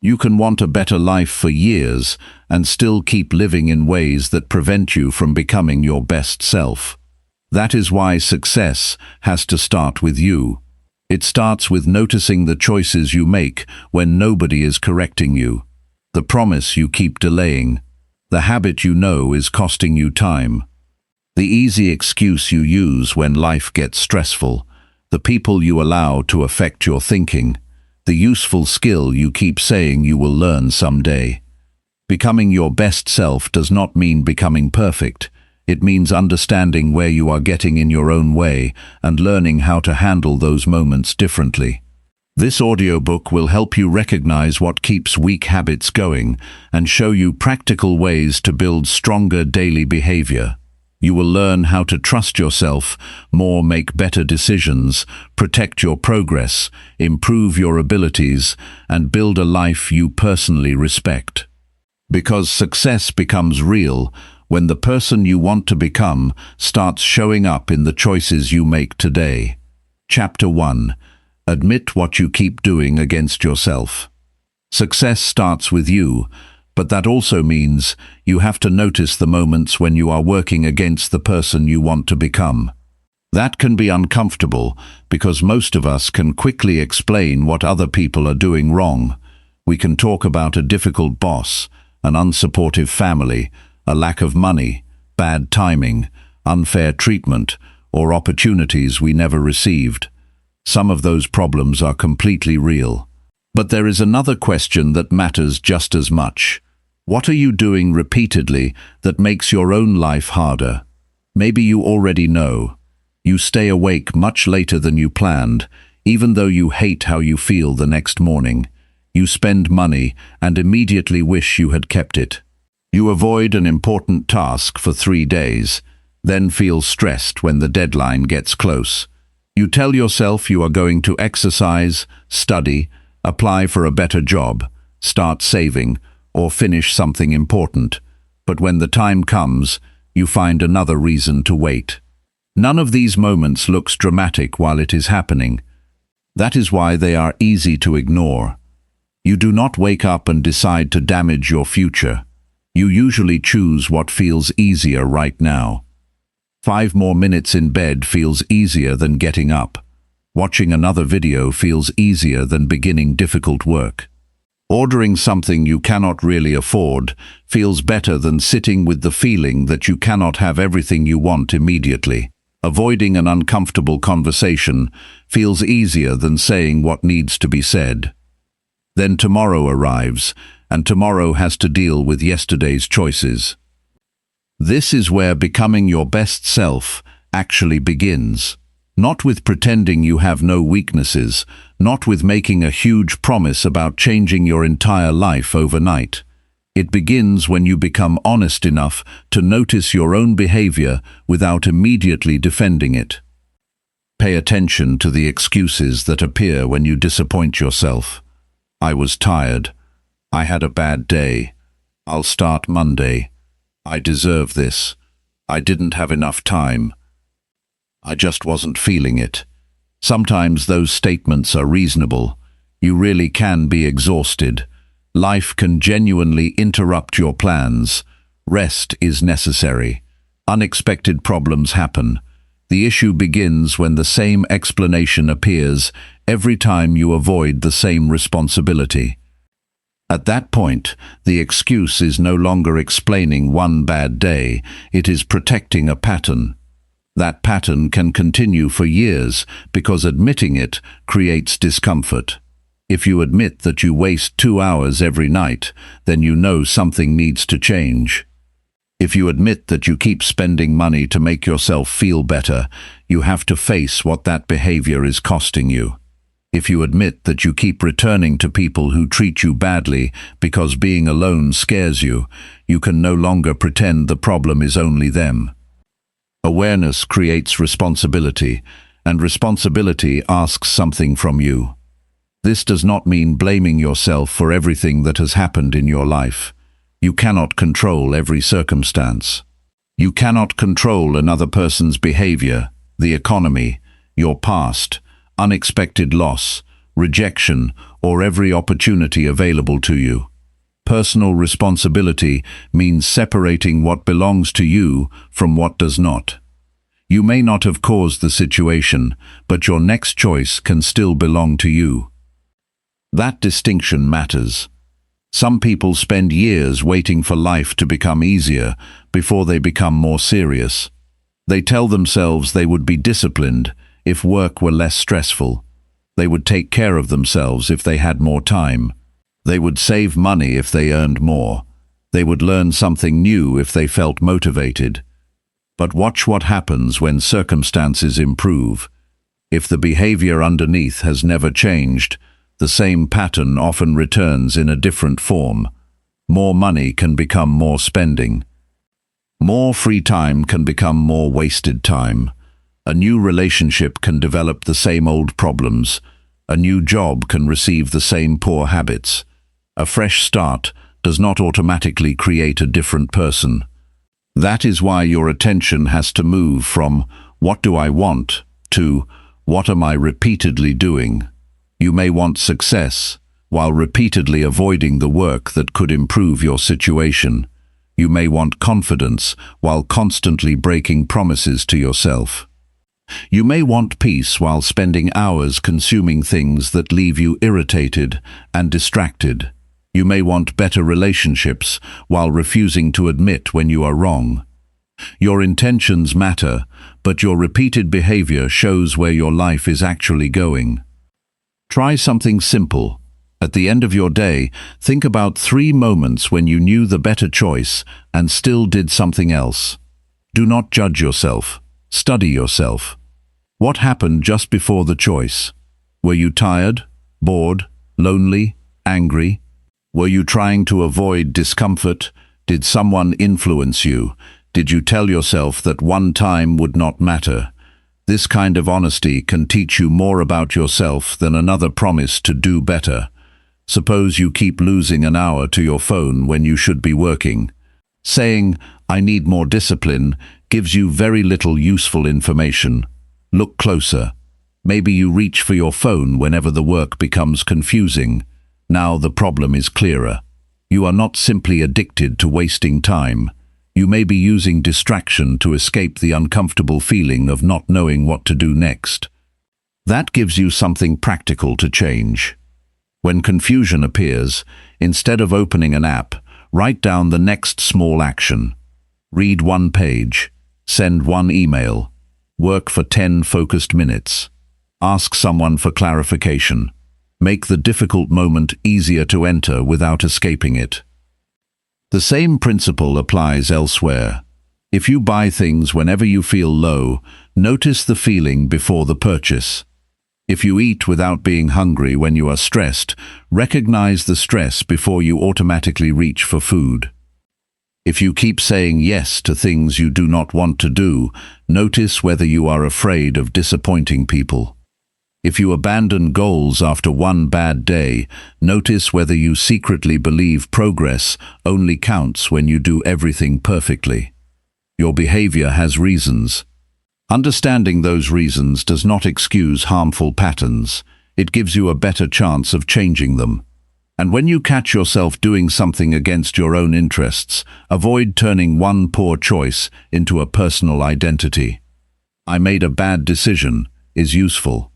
You can want a better life for years and still keep living in ways that prevent you from becoming your best self. That is why success has to start with you. It starts with noticing the choices you make when nobody is correcting you, the promise you keep delaying, the habit you know is costing you time, the easy excuse you use when life gets stressful, the people you allow to affect your thinking, the useful skill you keep saying you will learn someday. Becoming your best self does not mean becoming perfect. It means understanding where you are getting in your own way and learning how to handle those moments differently. This audiobook will help you recognize what keeps weak habits going and show you practical ways to build stronger daily behavior. You will learn how to trust yourself more, make better decisions, protect your progress, improve your abilities, and build a life you personally respect. Because success becomes real when the person you want to become starts showing up in the choices you make today. Chapter 1. Admit what you keep doing against yourself. Success starts with you, but that also means you have to notice the moments when you are working against the person you want to become. That can be uncomfortable because most of us can quickly explain what other people are doing wrong. We can talk about a difficult boss, an unsupportive family, a lack of money, bad timing, unfair treatment, or opportunities we never received. Some of those problems are completely real. But there is another question that matters just as much. What are you doing repeatedly that makes your own life harder? Maybe you already know. You stay awake much later than you planned, even though you hate how you feel the next morning. You spend money and immediately wish you had kept it. You avoid an important task for 3 days, then feel stressed when the deadline gets close. You tell yourself you are going to exercise, study, apply for a better job, start saving, or finish something important. But when the time comes, you find another reason to wait. None of these moments looks dramatic while it is happening. That is why they are easy to ignore. You do not wake up and decide to damage your future. You usually choose what feels easier right now. 5 more minutes in bed feels easier than getting up. Watching another video feels easier than beginning difficult work. Ordering something you cannot really afford feels better than sitting with the feeling that you cannot have everything you want immediately. Avoiding an uncomfortable conversation feels easier than saying what needs to be said. Then tomorrow arrives, and tomorrow has to deal with yesterday's choices. This is where becoming your best self actually begins. Not with pretending you have no weaknesses, not with making a huge promise about changing your entire life overnight. It begins when you become honest enough to notice your own behavior without immediately defending it. Pay attention to the excuses that appear when you disappoint yourself. I was tired. I had a bad day. I'll start Monday. I deserve this. I didn't have enough time. I just wasn't feeling it. Sometimes those statements are reasonable. You really can be exhausted. Life can genuinely interrupt your plans. Rest is necessary. Unexpected problems happen. The issue begins when the same explanation appears every time you avoid the same responsibility. At that point, the excuse is no longer explaining one bad day, it is protecting a pattern. That pattern can continue for years because admitting it creates discomfort. If you admit that you waste 2 hours every night, then you know something needs to change. If you admit that you keep spending money to make yourself feel better, you have to face what that behavior is costing you. If you admit that you keep returning to people who treat you badly because being alone scares you, you can no longer pretend the problem is only them. Awareness creates responsibility, and responsibility asks something from you. This does not mean blaming yourself for everything that has happened in your life. You cannot control every circumstance. You cannot control another person's behavior, the economy, your past, unexpected loss, rejection, or every opportunity available to you. Personal responsibility means separating what belongs to you from what does not. You may not have caused the situation, but your next choice can still belong to you. That distinction matters. Some people spend years waiting for life to become easier before they become more serious. They tell themselves they would be disciplined if work were less stressful. They would take care of themselves if they had more time. They would save money if they earned more. They would learn something new if they felt motivated. But watch what happens when circumstances improve. If the behavior underneath has never changed, the same pattern often returns in a different form. More money can become more spending. More free time can become more wasted time. A new relationship can develop the same old problems. A new job can receive the same poor habits. A fresh start does not automatically create a different person. That is why your attention has to move from "what do I want" to "what am I repeatedly doing?" You may want success while repeatedly avoiding the work that could improve your situation. You may want confidence while constantly breaking promises to yourself. You may want peace while spending hours consuming things that leave you irritated and distracted. You may want better relationships while refusing to admit when you are wrong. Your intentions matter, but your repeated behavior shows where your life is actually going. Try something simple. At the end of your day, think about 3 moments when you knew the better choice and still did something else. Do not judge yourself. Study yourself. What happened just before the choice? Were you tired, bored, lonely, angry? Were you trying to avoid discomfort? Did someone influence you? Did you tell yourself that one time would not matter? This kind of honesty can teach you more about yourself than another promise to do better. Suppose you keep losing an hour to your phone when you should be working. Saying, "I need more discipline," gives you very little useful information. Look closer. Maybe you reach for your phone whenever the work becomes confusing. Now the problem is clearer. You are not simply addicted to wasting time. You may be using distraction to escape the uncomfortable feeling of not knowing what to do next. That gives you something practical to change. When confusion appears, instead of opening an app, write down the next small action. Read 1 page. Send 1 email. Work for 10 focused minutes. Ask someone for clarification. Make the difficult moment easier to enter without escaping it. The same principle applies elsewhere. If you buy things whenever you feel low, notice the feeling before the purchase. If you eat without being hungry when you are stressed, recognize the stress before you automatically reach for food. If you keep saying yes to things you do not want to do, notice whether you are afraid of disappointing people. If you abandon goals after 1 bad day, notice whether you secretly believe progress only counts when you do everything perfectly. Your behavior has reasons. Understanding those reasons does not excuse harmful patterns. It gives you a better chance of changing them. And when you catch yourself doing something against your own interests, avoid turning one poor choice into a personal identity. "I made a bad decision" is useful.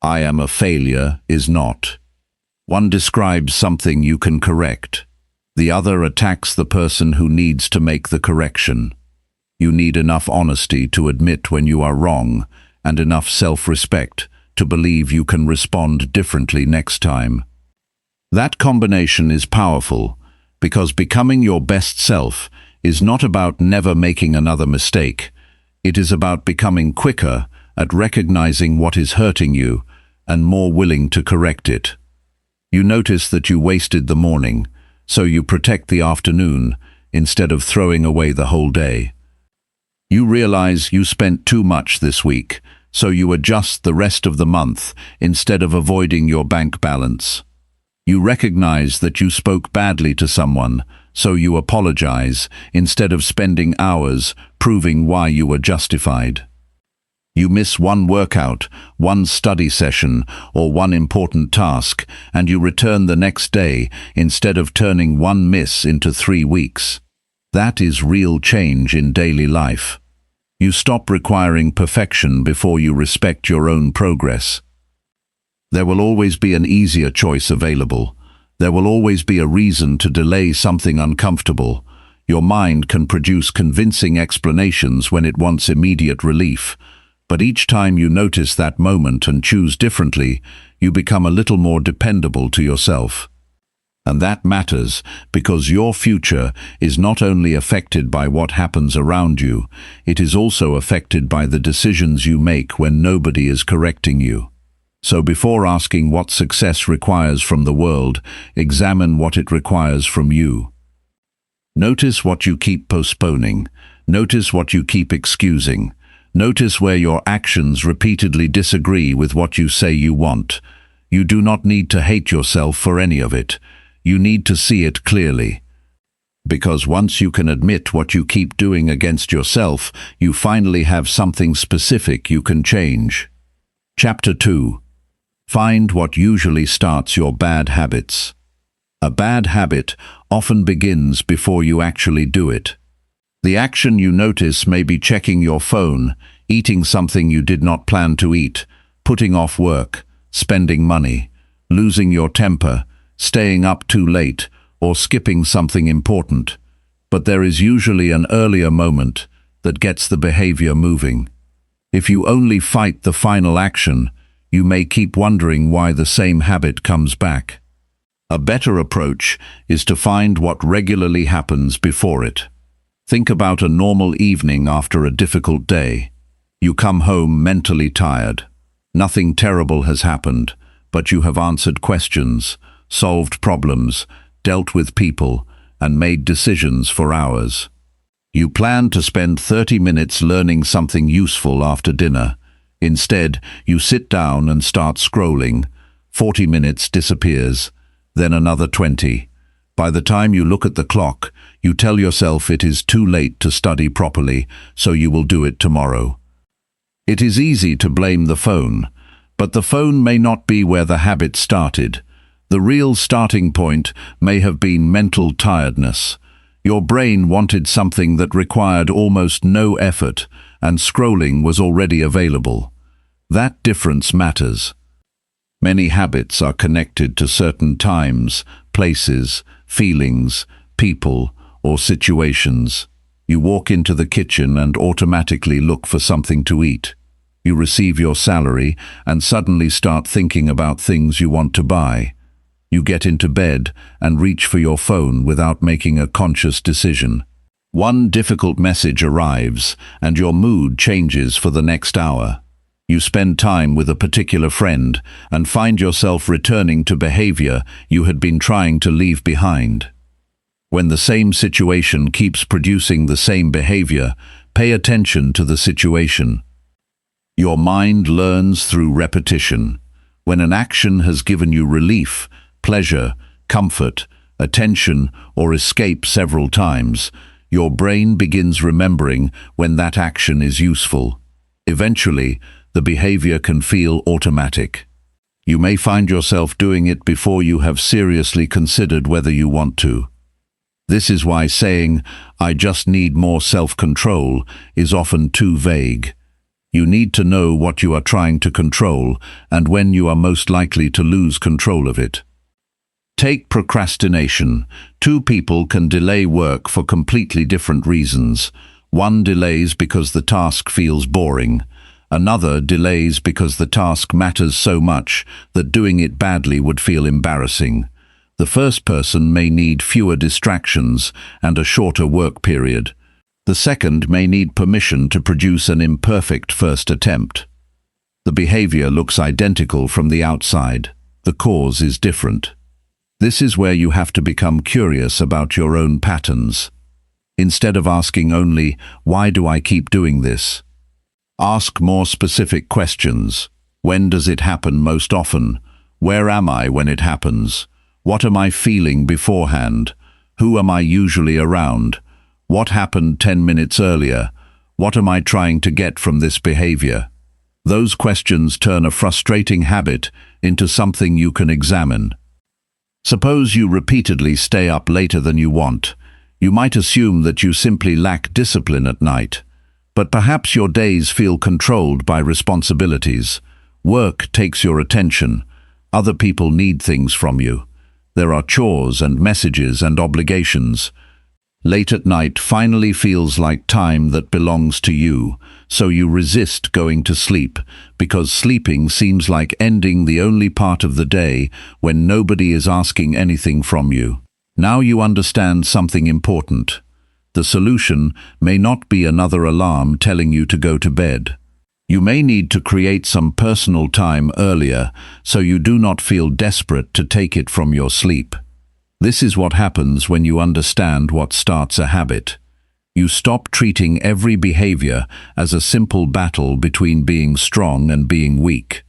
"I am a failure" is not. One describes something you can correct. The other attacks the person who needs to make the correction. You need enough honesty to admit when you are wrong, and enough self-respect to believe you can respond differently next time. That combination is powerful, because becoming your best self is not about never making another mistake. It is about becoming quicker at recognizing what is hurting you and more willing to correct it. You notice that you wasted the morning, so you protect the afternoon instead of throwing away the whole day. You realize you spent too much this week, so you adjust the rest of the month instead of avoiding your bank balance. You recognize that you spoke badly to someone, so you apologize instead of spending hours proving why you were justified. You miss one workout, one study session, or one important task, and you return the next day instead of turning one miss into 3 weeks. That is real change in daily life. You stop requiring perfection before you respect your own progress. There will always be an easier choice available. There will always be a reason to delay something uncomfortable. Your mind can produce convincing explanations when it wants immediate relief. But each time you notice that moment and choose differently, you become a little more dependable to yourself. And that matters because your future is not only affected by what happens around you, it is also affected by the decisions you make when nobody is correcting you. So before asking what success requires from the world, examine what it requires from you. Notice what you keep postponing. Notice what you keep excusing. Notice where your actions repeatedly disagree with what you say you want. You do not need to hate yourself for any of it. You need to see it clearly. Because once you can admit what you keep doing against yourself, you finally have something specific you can change. Chapter 2. Find what usually starts your bad habits. A bad habit often begins before you actually do it. The action you notice may be checking your phone, eating something you did not plan to eat, putting off work, spending money, losing your temper, staying up too late, or skipping something important. But there is usually an earlier moment that gets the behavior moving. If you only fight the final action, you may keep wondering why the same habit comes back. A better approach is to find what regularly happens before it. Think about a normal evening after a difficult day. You come home mentally tired. Nothing terrible has happened, but you have answered questions, solved problems, dealt with people, and made decisions for hours. You plan to spend 30 minutes learning something useful after dinner. Instead, you sit down and start scrolling. 40 minutes disappears, then another 20. By the time you look at the clock, you tell yourself it is too late to study properly, so you will do it tomorrow. It is easy to blame the phone, but the phone may not be where the habit started. The real starting point may have been mental tiredness. Your brain wanted something that required almost no effort, and scrolling was already available. That difference matters. Many habits are connected to certain times, places, feelings, people, or situations. You walk into the kitchen and automatically look for something to eat. You receive your salary and suddenly start thinking about things you want to buy. You get into bed and reach for your phone without making a conscious decision. One difficult message arrives and your mood changes for the next hour. You spend time with a particular friend and find yourself returning to behavior you had been trying to leave behind. When the same situation keeps producing the same behavior, pay attention to the situation. Your mind learns through repetition. When an action has given you relief, pleasure, comfort, attention, or escape several times, your brain begins remembering when that action is useful. Eventually, the behavior can feel automatic. You may find yourself doing it before you have seriously considered whether you want to. This is why saying, "I just need more self-control," is often too vague. You need to know what you are trying to control and when you are most likely to lose control of it. Take procrastination. 2 people can delay work for completely different reasons. One delays because the task feels boring. Another delays because the task matters so much that doing it badly would feel embarrassing. The first person may need fewer distractions and a shorter work period. The second may need permission to produce an imperfect first attempt. The behavior looks identical from the outside. The cause is different. This is where you have to become curious about your own patterns. Instead of asking only, "Why do I keep doing this?" ask more specific questions. When does it happen most often? Where am I when it happens? What am I feeling beforehand? Who am I usually around? What happened 10 minutes earlier? What am I trying to get from this behavior? Those questions turn a frustrating habit into something you can examine. Suppose you repeatedly stay up later than you want. You might assume that you simply lack discipline at night. But perhaps your days feel controlled by responsibilities. Work takes your attention. Other people need things from you. There are chores and messages and obligations. Late at night finally feels like time that belongs to you, so you resist going to sleep, because sleeping seems like ending the only part of the day when nobody is asking anything from you. Now you understand something important. The solution may not be another alarm telling you to go to bed. You may need to create some personal time earlier so you do not feel desperate to take it from your sleep. This is what happens when you understand what starts a habit. You stop treating every behavior as a simple battle between being strong and being weak.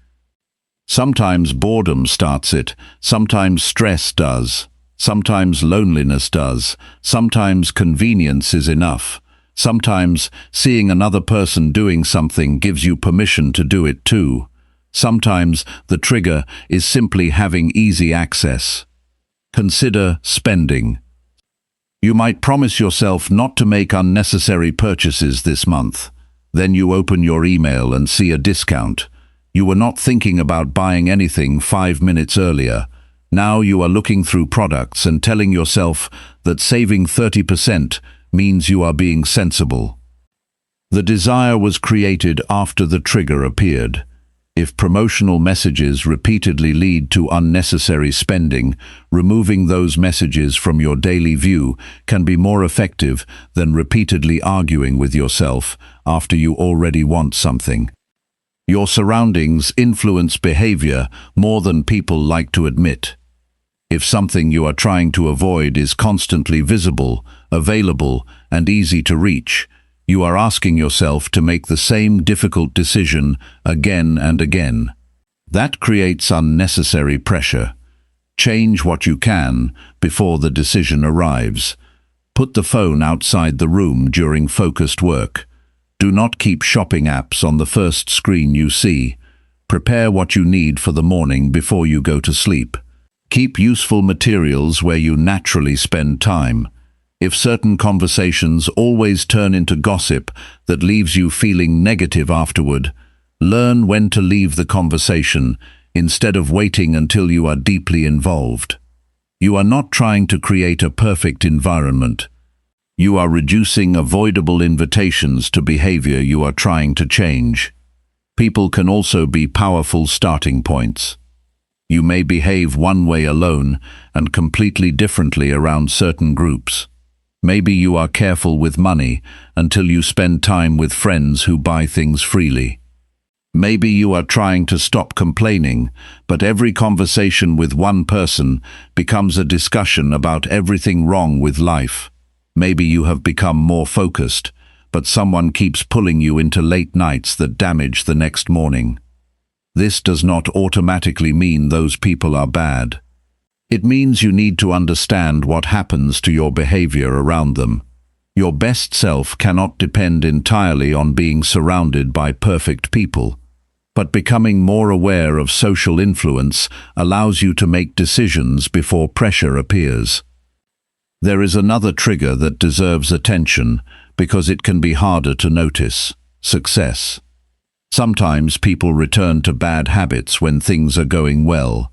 Sometimes boredom starts it, sometimes stress does, sometimes loneliness does, sometimes convenience is enough. Sometimes seeing another person doing something gives you permission to do it too. Sometimes the trigger is simply having easy access. Consider spending. You might promise yourself not to make unnecessary purchases this month. Then you open your email and see a discount. You were not thinking about buying anything 5 minutes earlier. Now you are looking through products and telling yourself that saving 30% means you are being sensible. The desire was created after the trigger appeared. If promotional messages repeatedly lead to unnecessary spending, removing those messages from your daily view can be more effective than repeatedly arguing with yourself after you already want something. Your surroundings influence behavior more than people like to admit. If something you are trying to avoid is constantly visible, available, and easy to reach, you are asking yourself to make the same difficult decision again and again. That creates unnecessary pressure. Change what you can before the decision arrives. Put the phone outside the room during focused work. Do not keep shopping apps on the first screen you see. Prepare what you need for the morning before you go to sleep. Keep useful materials where you naturally spend time. If certain conversations always turn into gossip that leaves you feeling negative afterward, learn when to leave the conversation instead of waiting until you are deeply involved. You are not trying to create a perfect environment. You are reducing avoidable invitations to behavior you are trying to change. People can also be powerful starting points. You may behave one way alone and completely differently around certain groups. Maybe you are careful with money until you spend time with friends who buy things freely. Maybe you are trying to stop complaining, but every conversation with one person becomes a discussion about everything wrong with life. Maybe you have become more focused, but someone keeps pulling you into late nights that damage the next morning. This does not automatically mean those people are bad. It means you need to understand what happens to your behavior around them. Your best self cannot depend entirely on being surrounded by perfect people, but becoming more aware of social influence allows you to make decisions before pressure appears. There is another trigger that deserves attention because it can be harder to notice: success. Sometimes people return to bad habits when things are going well.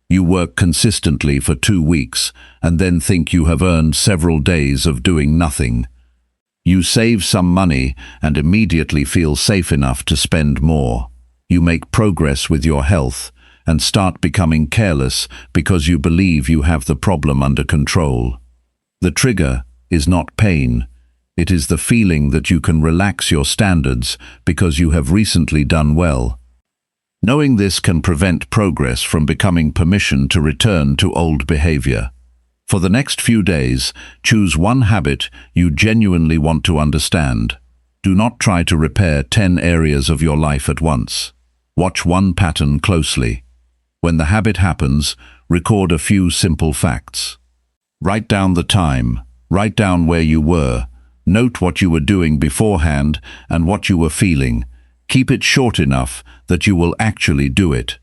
You work consistently for 2 weeks and then think you have earned several days of doing nothing. You save some money and immediately feel safe enough to spend more. You make progress with your health and start becoming careless because you believe you have the problem under control. The trigger is not pain. It is the feeling that you can relax your standards because you have recently done well. Knowing this can prevent progress from becoming permission to return to old behavior. For the next few days, choose one habit you genuinely want to understand. Do not try to repair 10 areas of your life at once. Watch one pattern closely. When the habit happens, record a few simple facts. Write down the time. Write down where you were. Note what you were doing beforehand and what you were feeling. Keep it short enough that you will actually do it.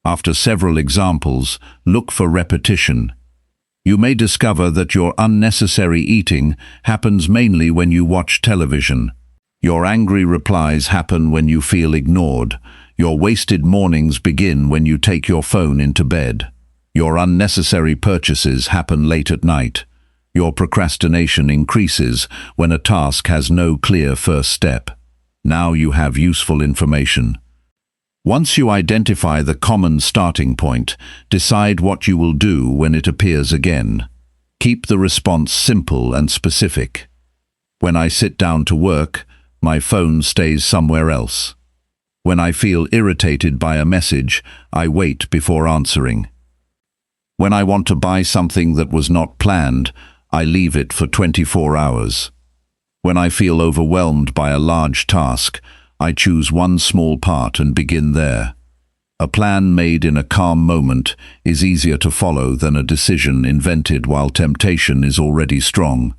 After several examples, look for repetition. You may discover that your unnecessary eating happens mainly when you watch television. Your angry replies happen when you feel ignored. Your wasted mornings begin when you take your phone into bed. Your unnecessary purchases happen late at night. Your procrastination increases when a task has no clear first step. Now you have useful information. Once you identify the common starting point, decide what you will do when it appears again. Keep the response simple and specific. When I sit down to work, my phone stays somewhere else. When I feel irritated by a message, I wait before answering. When I want to buy something that was not planned, I leave it for 24 hours. When I feel overwhelmed by a large task, I choose one small part and begin there. A plan made in a calm moment is easier to follow than a decision invented while temptation is already strong.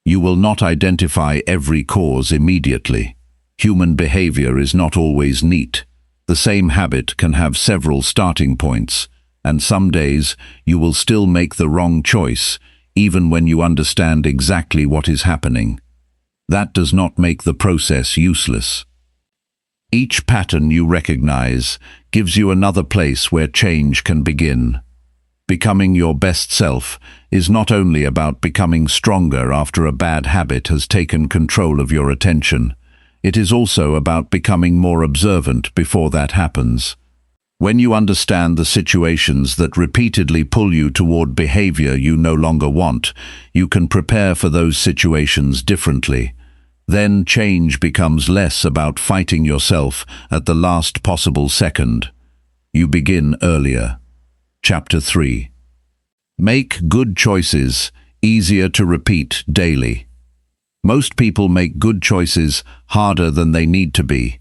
You will not identify every cause immediately. Human behavior is not always neat. The same habit can have several starting points, and some days you will still make the wrong choice, even when you understand exactly what is happening. That does not make the process useless. Each pattern you recognize gives you another place where change can begin. Becoming your best self is not only about becoming stronger after a bad habit has taken control of your attention, it is also about becoming more observant before that happens. When you understand the situations that repeatedly pull you toward behavior you no longer want, you can prepare for those situations differently. Then change becomes less about fighting yourself at the last possible second. You begin earlier. Chapter 3. Make good choices easier to repeat daily. Most people make good choices harder than they need to be.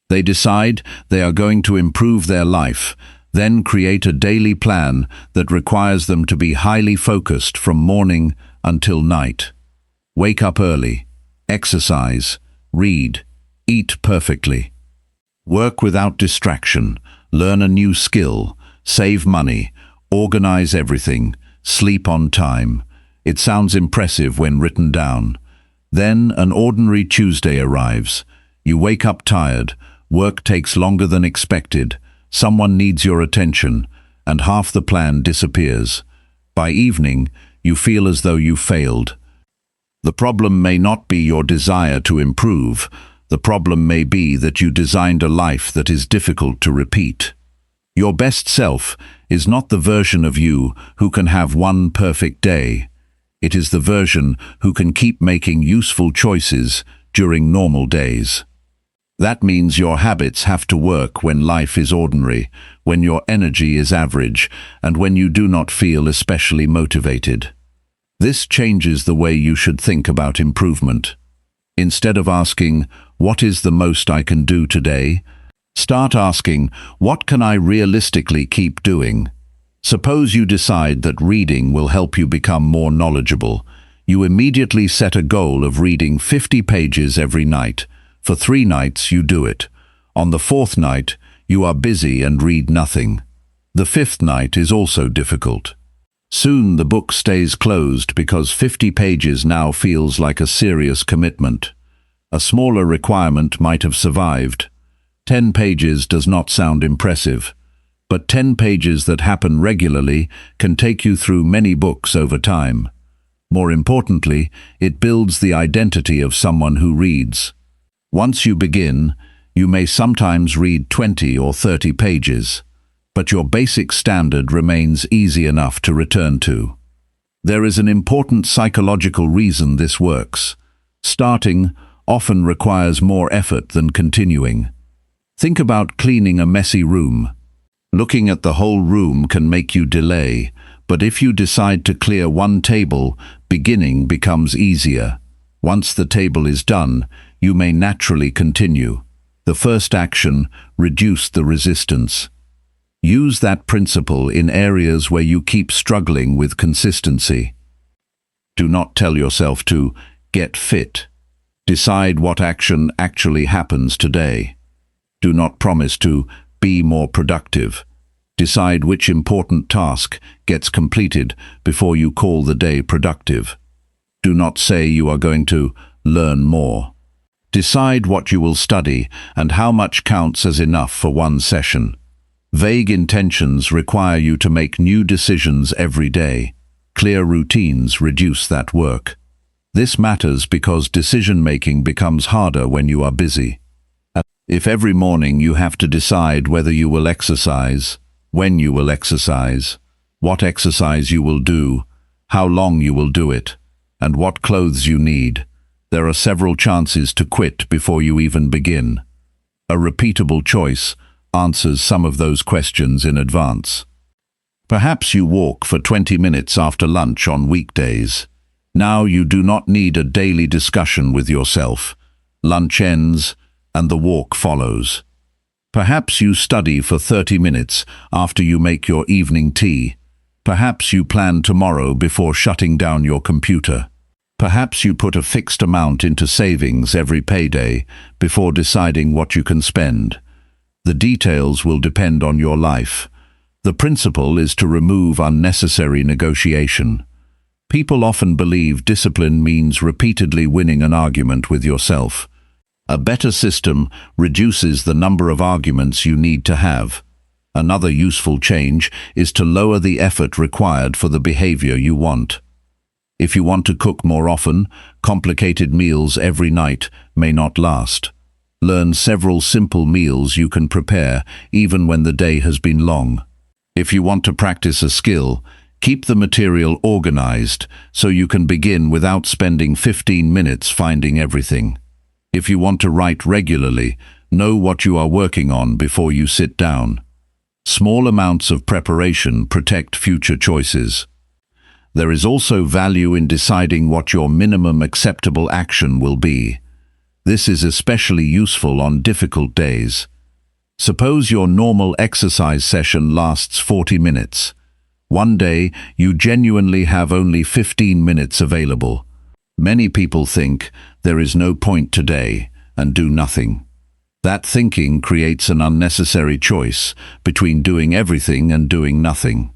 They decide they are going to improve their life, then create a daily plan that requires them to be highly focused from morning until night. Wake up early. Exercise, read, eat perfectly. Work without distraction, learn a new skill, save money, organize everything, sleep on time. It sounds impressive when written down. Then an ordinary Tuesday arrives. You wake up tired, work takes longer than expected, someone needs your attention, and half the plan disappears. By evening, you feel as though you failed. The problem may not be your desire to improve. The problem may be that you designed a life that is difficult to repeat. Your best self is not the version of you who can have one perfect day. It is the version who can keep making useful choices during normal days. That means your habits have to work when life is ordinary, when your energy is average, and when you do not feel especially motivated. This changes the way you should think about improvement. Instead of asking, "What is the most I can do today?" start asking, "What can I realistically keep doing?" Suppose you decide that reading will help you become more knowledgeable. You immediately set a goal of reading 50 pages every night. For 3 nights you do it. On the 4th night, you are busy and read nothing. The 5th night is also difficult. Soon the book stays closed because 50 pages now feels like a serious commitment. A smaller requirement might have survived. 10 pages does not sound impressive, but 10 pages that happen regularly can take you through many books over time. More importantly, it builds the identity of someone who reads. Once you begin, you may sometimes read 20 or 30 pages. But your basic standard remains easy enough to return to. There is an important psychological reason this works. Starting often requires more effort than continuing. Think about cleaning a messy room. Looking at the whole room can make you delay, but if you decide to clear one table, beginning becomes easier. Once the table is done, you may naturally continue. The first action, reduce the resistance. Use that principle in areas where you keep struggling with consistency. Do not tell yourself to get fit. Decide what action actually happens today. Do not promise to be more productive. Decide which important task gets completed before you call the day productive. Do not say you are going to learn more. Decide what you will study and how much counts as enough for one session. Vague intentions require you to make new decisions every day. Clear routines reduce that work. This matters because decision-making becomes harder when you are busy. If every morning you have to decide whether you will exercise, when you will exercise, what exercise you will do, how long you will do it, and what clothes you need, there are several chances to quit before you even begin. A repeatable choice answers some of those questions in advance. Perhaps you walk for 20 minutes after lunch on weekdays. Now you do not need a daily discussion with yourself. Lunch ends, and the walk follows. Perhaps you study for 30 minutes after you make your evening tea. Perhaps you plan tomorrow before shutting down your computer. Perhaps you put a fixed amount into savings every payday before deciding what you can spend. The details will depend on your life. The principle is to remove unnecessary negotiation. People often believe discipline means repeatedly winning an argument with yourself. A better system reduces the number of arguments you need to have. Another useful change is to lower the effort required for the behavior you want. If you want to cook more often, complicated meals every night may not last. Learn several simple meals you can prepare even when the day has been long. If you want to practice a skill, keep the material organized so you can begin without spending 15 minutes finding everything. If you want to write regularly, know what you are working on before you sit down. Small amounts of preparation protect future choices. There is also value in deciding what your minimum acceptable action will be. This is especially useful on difficult days. Suppose your normal exercise session lasts 40 minutes. One day, you genuinely have only 15 minutes available. Many people think there is no point today and do nothing. That thinking creates an unnecessary choice between doing everything and doing nothing.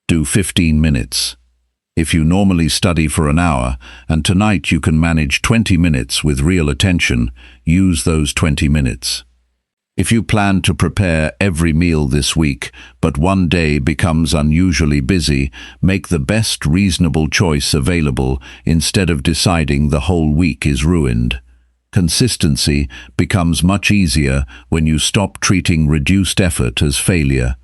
Do 15 minutes. If you normally study for an hour and tonight you can manage 20 minutes with real attention, use those 20 minutes. If you plan to prepare every meal this week, but one day becomes unusually busy, make the best reasonable choice available instead of deciding the whole week is ruined. Consistency becomes much easier when you stop treating reduced effort as failure.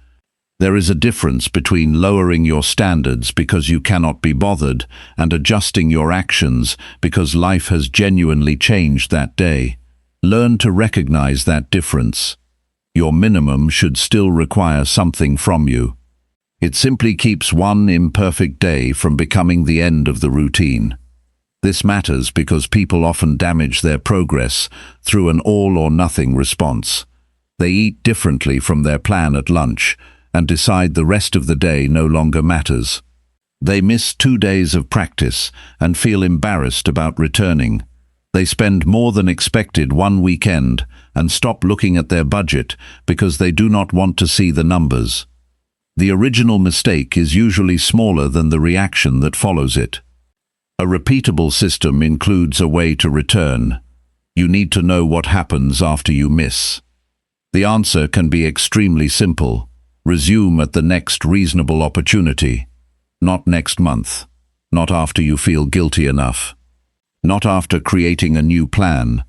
There is a difference between lowering your standards because you cannot be bothered and adjusting your actions because life has genuinely changed that day. Learn to recognize that difference. Your minimum should still require something from you. It simply keeps one imperfect day from becoming the end of the routine. This matters because people often damage their progress through an all-or-nothing response. They eat differently from their plan at lunch and decide the rest of the day no longer matters. They miss 2 days of practice and feel embarrassed about returning. They spend more than expected one weekend and stop looking at their budget because they do not want to see the numbers. The original mistake is usually smaller than the reaction that follows it. A repeatable system includes a way to return. You need to know what happens after you miss. The answer can be extremely simple. Resume at the next reasonable opportunity. Not next month. Not after you feel guilty enough. Not after creating a new plan.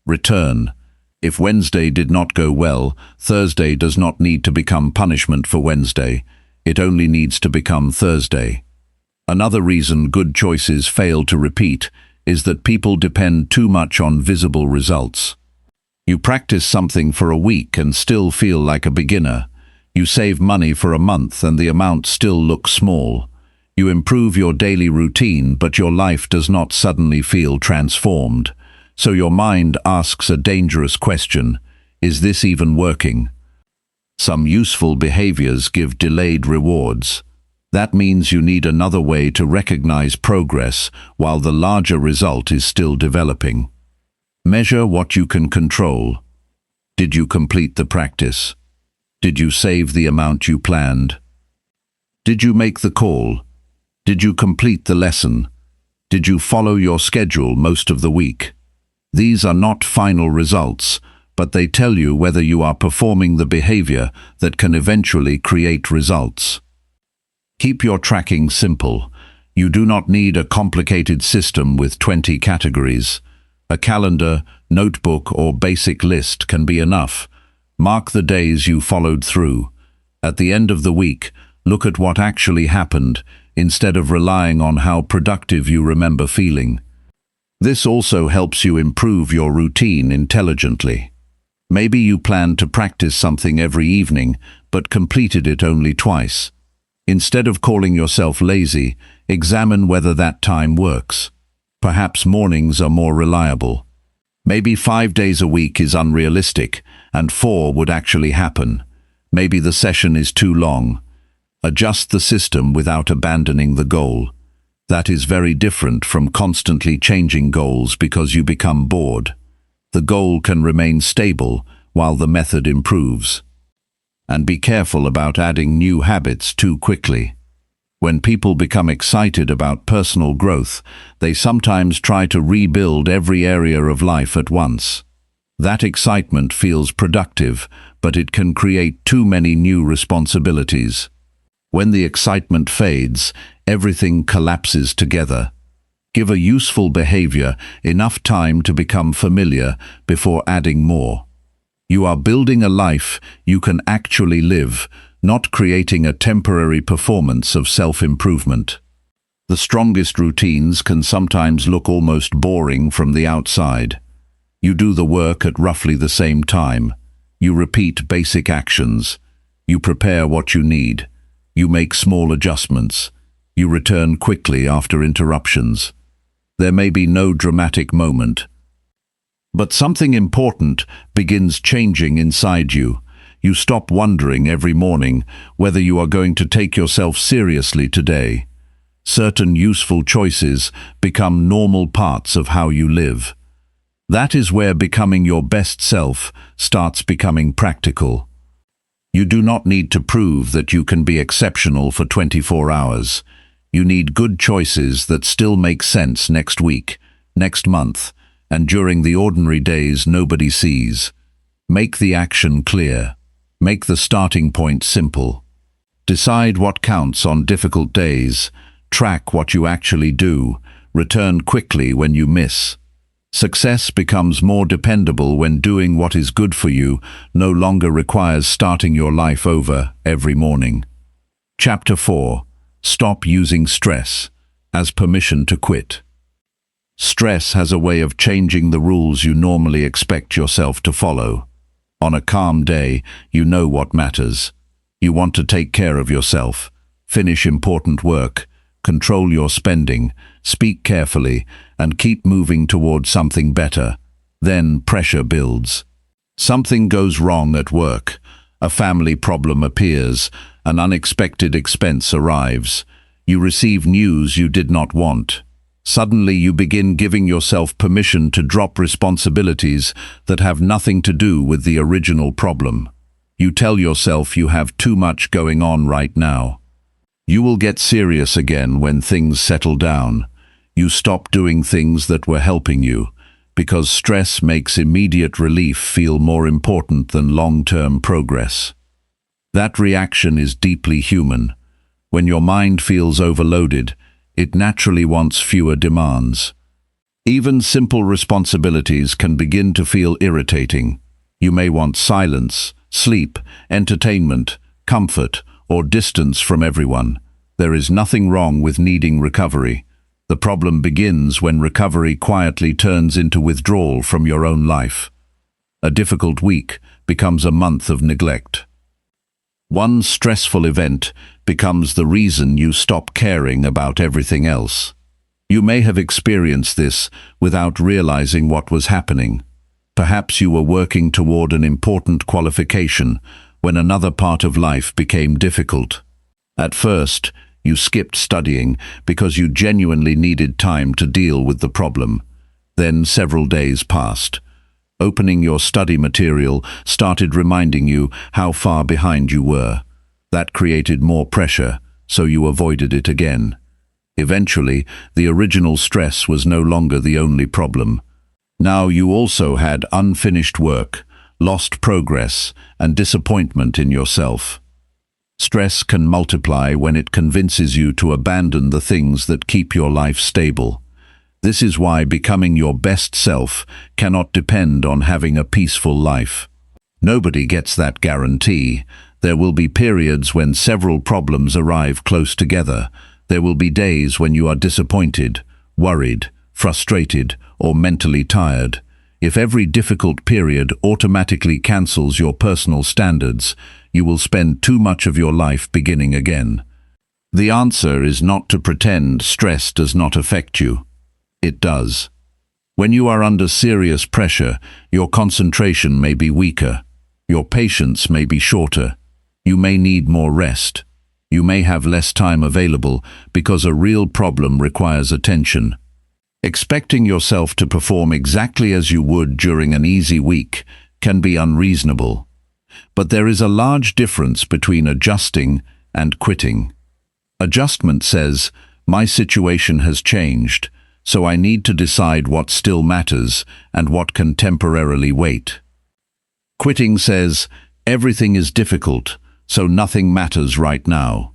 Return. If Wednesday did not go well, Thursday does not need to become punishment for Wednesday. It only needs to become Thursday. Another reason good choices fail to repeat is that people depend too much on visible results. You practice something for a week and still feel like a beginner. You save money for a month and the amount still looks small. You improve your daily routine, but your life does not suddenly feel transformed. So your mind asks a dangerous question: is this even working? Some useful behaviors give delayed rewards. That means you need another way to recognize progress while the larger result is still developing. Measure what you can control. Did you complete the practice? Did you save the amount you planned? Did you make the call? Did you complete the lesson? Did you follow your schedule most of the week? These are not final results, but they tell you whether you are performing the behavior that can eventually create results. Keep your tracking simple. You do not need a complicated system with 20 categories. A calendar, notebook, or basic list can be enough. Mark the days you followed through. At the end of the week, look at what actually happened, instead of relying on how productive you remember feeling. This also helps you improve your routine intelligently. Maybe you planned to practice something every evening, but completed it only twice. Instead of calling yourself lazy, examine whether that time works. Perhaps mornings are more reliable. Maybe 5 days a week is unrealistic, and 4 would actually happen. Maybe the session is too long. Adjust the system without abandoning the goal. That is very different from constantly changing goals because you become bored. The goal can remain stable while the method improves. And be careful about adding new habits too quickly. When people become excited about personal growth, they sometimes try to rebuild every area of life at once. That excitement feels productive, but it can create too many new responsibilities. When the excitement fades, everything collapses together. Give a useful behavior enough time to become familiar before adding more. You are building a life you can actually live, not creating a temporary performance of self-improvement. The strongest routines can sometimes look almost boring from the outside. You do the work at roughly the same time. You repeat basic actions. You prepare what you need. You make small adjustments. You return quickly after interruptions. There may be no dramatic moment, but something important begins changing inside you. You stop wondering every morning whether you are going to take yourself seriously today. Certain useful choices become normal parts of how you live. That is where becoming your best self starts becoming practical. You do not need to prove that you can be exceptional for 24 hours. You need good choices that still make sense next week, next month, and during the ordinary days nobody sees. Make the action clear. Make the starting point simple. Decide what counts on difficult days. Track what you actually do. Return quickly when you miss. Success becomes more dependable when doing what is good for you no longer requires starting your life over every morning. Chapter 4. Stop using stress as permission to quit. Stress has a way of changing the rules you normally expect yourself to follow. On a calm day, you know what matters. You want to take care of yourself, finish important work, control your spending, speak carefully, and keep moving towards something better. Then pressure builds. Something goes wrong at work. A family problem appears. An unexpected expense arrives. You receive news you did not want. Suddenly you begin giving yourself permission to drop responsibilities that have nothing to do with the original problem. You tell yourself you have too much going on right now. You will get serious again when things settle down. You stop doing things that were helping you, because stress makes immediate relief feel more important than long-term progress. That reaction is deeply human. When your mind feels overloaded, it naturally wants fewer demands. Even simple responsibilities can begin to feel irritating. You may want silence, sleep, entertainment, comfort, or distance from everyone. There is nothing wrong with needing recovery. The problem begins when recovery quietly turns into withdrawal from your own life. A difficult week becomes a month of neglect. One stressful event becomes the reason you stop caring about everything else. You may have experienced this without realizing what was happening. Perhaps you were working toward an important qualification when another part of life became difficult. At first, you skipped studying because you genuinely needed time to deal with the problem. Then several days passed. Opening your study material started reminding you how far behind you were. That created more pressure, so you avoided it again. Eventually, the original stress was no longer the only problem. Now you also had unfinished work, lost progress, and disappointment in yourself. Stress can multiply when it convinces you to abandon the things that keep your life stable. This is why becoming your best self cannot depend on having a peaceful life. Nobody gets that guarantee. There will be periods when several problems arrive close together. There will be days when you are disappointed, worried, frustrated, or mentally tired. If every difficult period automatically cancels your personal standards, you will spend too much of your life beginning again. The answer is not to pretend stress does not affect you. It does. When you are under serious pressure, your concentration may be weaker. Your patience may be shorter. You may need more rest. You may have less time available because a real problem requires attention. Expecting yourself to perform exactly as you would during an easy week can be unreasonable. But there is a large difference between adjusting and quitting. Adjustment says, my situation has changed, so I need to decide what still matters and what can temporarily wait. Quitting says, everything is difficult, so nothing matters right now.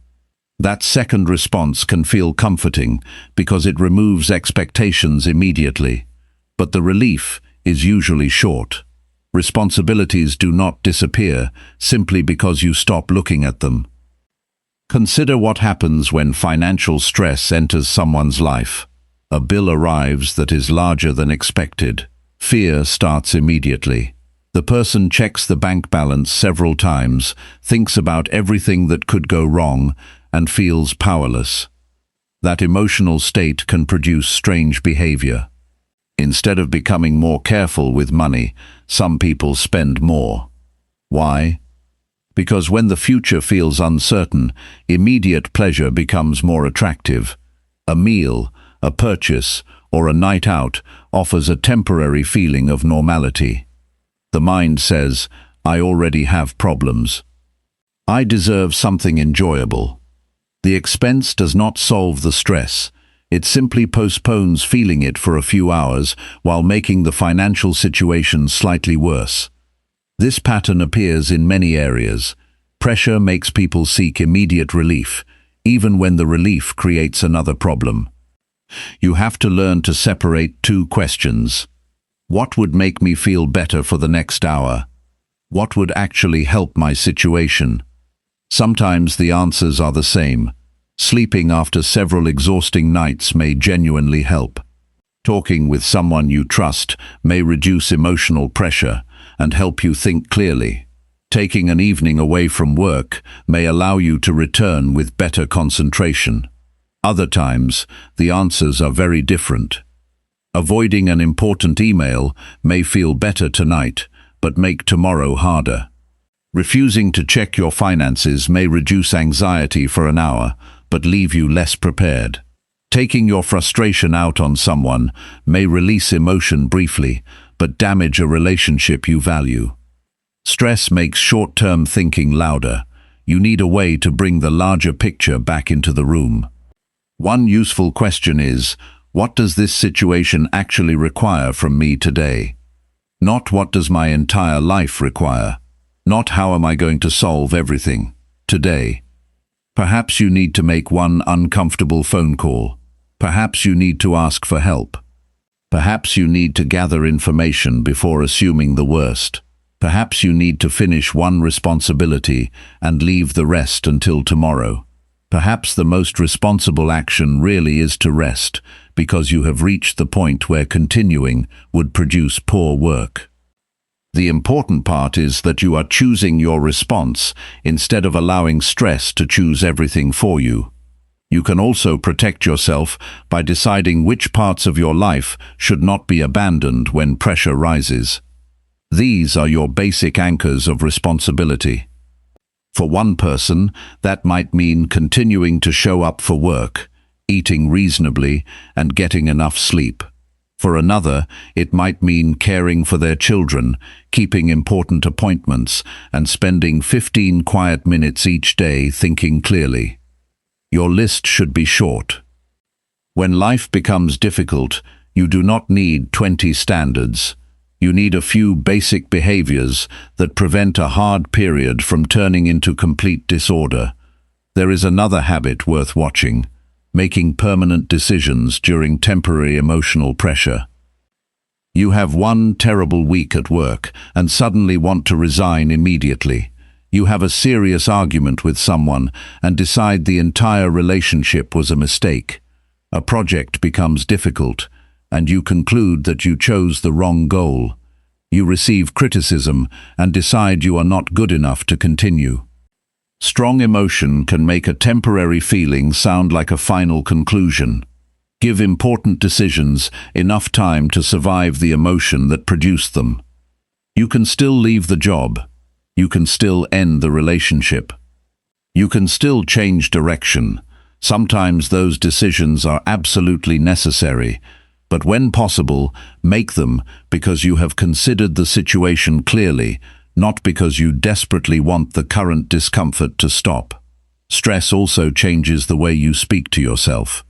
That second response can feel comforting because it removes expectations immediately, but the relief is usually short. Responsibilities do not disappear simply because you stop looking at them. Consider what happens when financial stress enters someone's life. A bill arrives that is larger than expected. Fear starts immediately. The person checks the bank balance several times, thinks about everything that could go wrong, and feels powerless. That emotional state can produce strange behavior. Instead of becoming more careful with money, some people spend more. Why? Because when the future feels uncertain, immediate pleasure becomes more attractive. A meal, a purchase, or a night out offers a temporary feeling of normality. The mind says, I already have problems. I deserve something enjoyable. The expense does not solve the stress. It simply postpones feeling it for a few hours while making the financial situation slightly worse. This pattern appears in many areas. Pressure makes people seek immediate relief, even when the relief creates another problem. You have to learn to separate two questions. What would make me feel better for the next hour? What would actually help my situation? Sometimes the answers are the same. Sleeping after several exhausting nights may genuinely help. Talking with someone you trust may reduce emotional pressure and help you think clearly. Taking an evening away from work may allow you to return with better concentration. Other times, the answers are very different. Avoiding an important email may feel better tonight, but make tomorrow harder. Refusing to check your finances may reduce anxiety for an hour, but leave you less prepared. Taking your frustration out on someone may release emotion briefly, but damage a relationship you value. Stress makes short-term thinking louder. You need a way to bring the larger picture back into the room. One useful question is, what does this situation actually require from me today? Not what does my entire life require. Not how am I going to solve everything. Today. Perhaps you need to make one uncomfortable phone call. Perhaps you need to ask for help. Perhaps you need to gather information before assuming the worst. Perhaps you need to finish one responsibility and leave the rest until tomorrow. Perhaps the most responsible action really is to rest, because you have reached the point where continuing would produce poor work. The important part is that you are choosing your response instead of allowing stress to choose everything for you. You can also protect yourself by deciding which parts of your life should not be abandoned when pressure rises. These are your basic anchors of responsibility. For one person, that might mean continuing to show up for work, eating reasonably, and getting enough sleep. For another, it might mean caring for their children, keeping important appointments, and spending 15 quiet minutes each day thinking clearly. Your list should be short. When life becomes difficult, you do not need 20 standards. You need a few basic behaviors that prevent a hard period from turning into complete disorder. There is another habit worth watching: making permanent decisions during temporary emotional pressure. You have one terrible week at work and suddenly want to resign immediately. You have a serious argument with someone and decide the entire relationship was a mistake. A project becomes difficult, and you conclude that you chose the wrong goal. You receive criticism and decide you are not good enough to continue. Strong emotion can make a temporary feeling sound like a final conclusion. Give important decisions enough time to survive the emotion that produced them. You can still leave the job. You can still end the relationship. You can still change direction. Sometimes those decisions are absolutely necessary, but when possible, make them because you have considered the situation clearly, not because you desperately want the current discomfort to stop. Stress also changes the way you speak to yourself.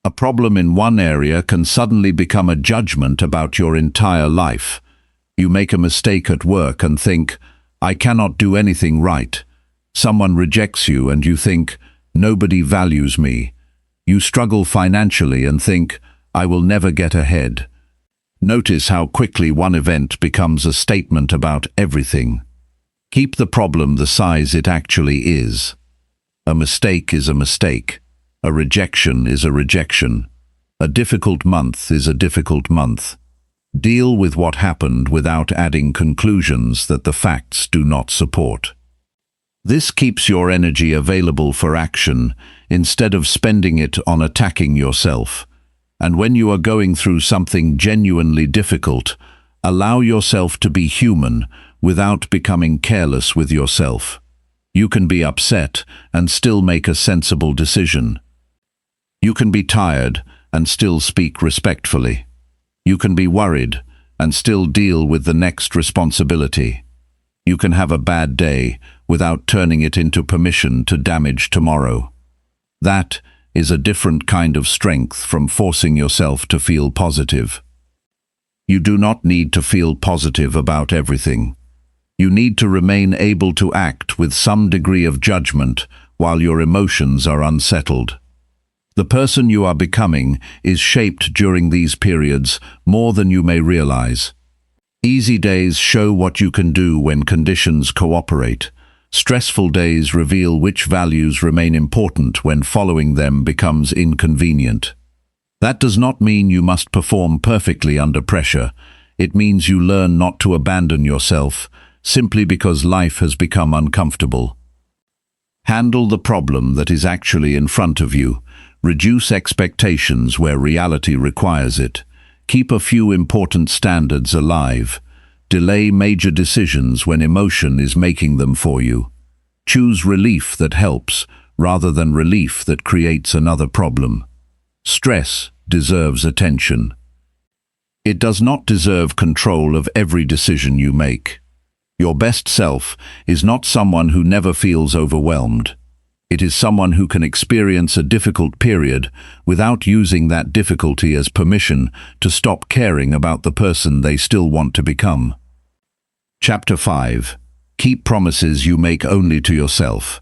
A problem in one area can suddenly become a judgment about your entire life. You make a mistake at work and think, "I cannot do anything right." Someone rejects you and you think, "Nobody values me." You struggle financially and think, "I will never get ahead." Notice how quickly one event becomes a statement about everything. Keep the problem the size it actually is. A mistake is a mistake. A rejection is a rejection. A difficult month is a difficult month. Deal with what happened without adding conclusions that the facts do not support. This keeps your energy available for action instead of spending it on attacking yourself. And when you are going through something genuinely difficult, allow yourself to be human without becoming careless with yourself. You can be upset and still make a sensible decision. You can be tired and still speak respectfully. You can be worried and still deal with the next responsibility. You can have a bad day without turning it into permission to damage tomorrow. That is a different kind of strength from forcing yourself to feel positive. You do not need to feel positive about everything. You need to remain able to act with some degree of judgment while your emotions are unsettled. The person you are becoming is shaped during these periods more than you may realize. Easy days show what you can do when conditions cooperate. Stressful days reveal which values remain important when following them becomes inconvenient. That does not mean you must perform perfectly under pressure. It means you learn not to abandon yourself simply because life has become uncomfortable. Handle the problem that is actually in front of you. Reduce expectations where reality requires it. Keep a few important standards alive. Delay major decisions when emotion is making them for you. Choose relief that helps, rather than relief that creates another problem. Stress deserves attention. It does not deserve control of every decision you make. Your best self is not someone who never feels overwhelmed. It is someone who can experience a difficult period without using that difficulty as permission to stop caring about the person they still want to become. Chapter 5. Keep promises you make only to yourself.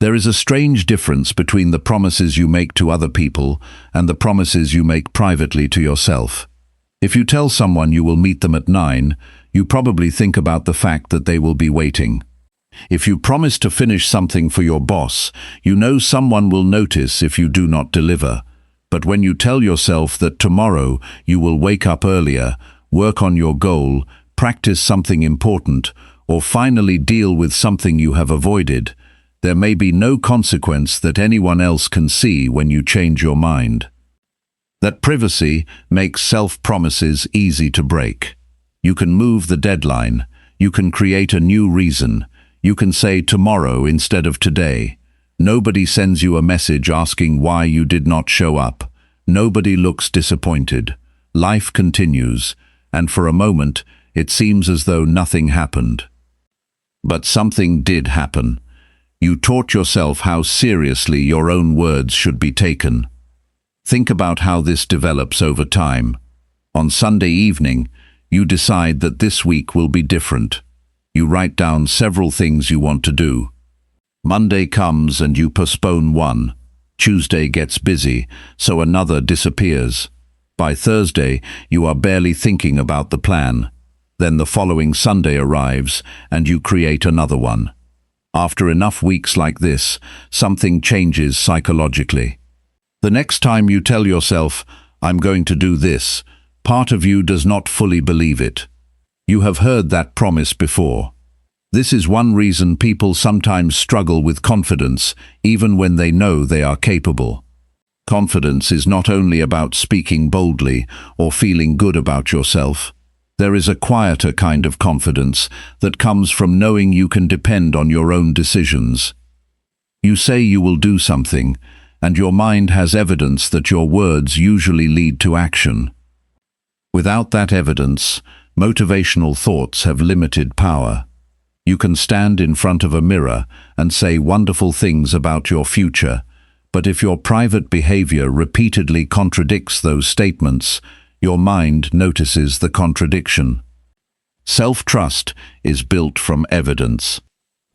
There is a strange difference between the promises you make to other people and the promises you make privately to yourself. If you tell someone you will meet them at 9, you probably think about the fact that they will be waiting. If you promise to finish something for your boss, you know someone will notice if you do not deliver. But when you tell yourself that tomorrow you will wake up earlier, work on your goal, practice something important, or finally deal with something you have avoided, there may be no consequence that anyone else can see when you change your mind. That privacy makes self-promises easy to break. You can move the deadline. You can create a new reason. You can say tomorrow instead of today. Nobody sends you a message asking why you did not show up. Nobody looks disappointed. Life continues, and for a moment, it seems as though nothing happened. But something did happen. You taught yourself how seriously your own words should be taken. Think about how this develops over time. On Sunday evening, you decide that this week will be different. You write down several things you want to do. Monday comes and you postpone one. Tuesday gets busy, so another disappears. By Thursday, you are barely thinking about the plan. Then the following Sunday arrives and you create another one. After enough weeks like this, something changes psychologically. The next time you tell yourself, "I'm going to do this," part of you does not fully believe it. You have heard that promise before. This is one reason people sometimes struggle with confidence, even when they know they are capable. Confidence is not only about speaking boldly or feeling good about yourself. There is a quieter kind of confidence that comes from knowing you can depend on your own decisions. You say you will do something, and your mind has evidence that your words usually lead to action. Without that evidence, motivational thoughts have limited power. You can stand in front of a mirror and say wonderful things about your future, but if your private behavior repeatedly contradicts those statements, your mind notices the contradiction. Self-trust is built from evidence.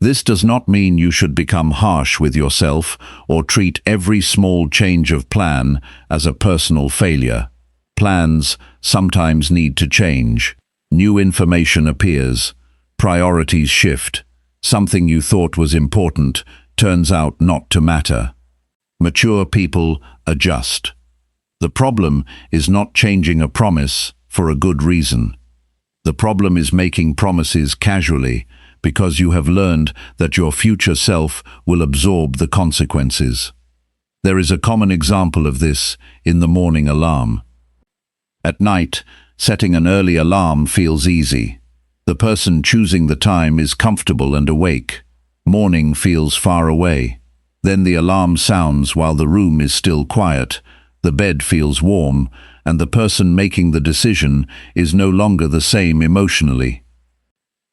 This does not mean you should become harsh with yourself or treat every small change of plan as a personal failure. Plans sometimes need to change. New information appears. Priorities shift. Something you thought was important turns out not to matter. Mature people adjust. The problem is not changing a promise for a good reason. The problem is making promises casually because you have learned that your future self will absorb the consequences. There is a common example of this in the morning alarm. At night, setting an early alarm feels easy. The person choosing the time is comfortable and awake. Morning feels far away. Then the alarm sounds while the room is still quiet. The bed feels warm, and the person making the decision is no longer the same emotionally.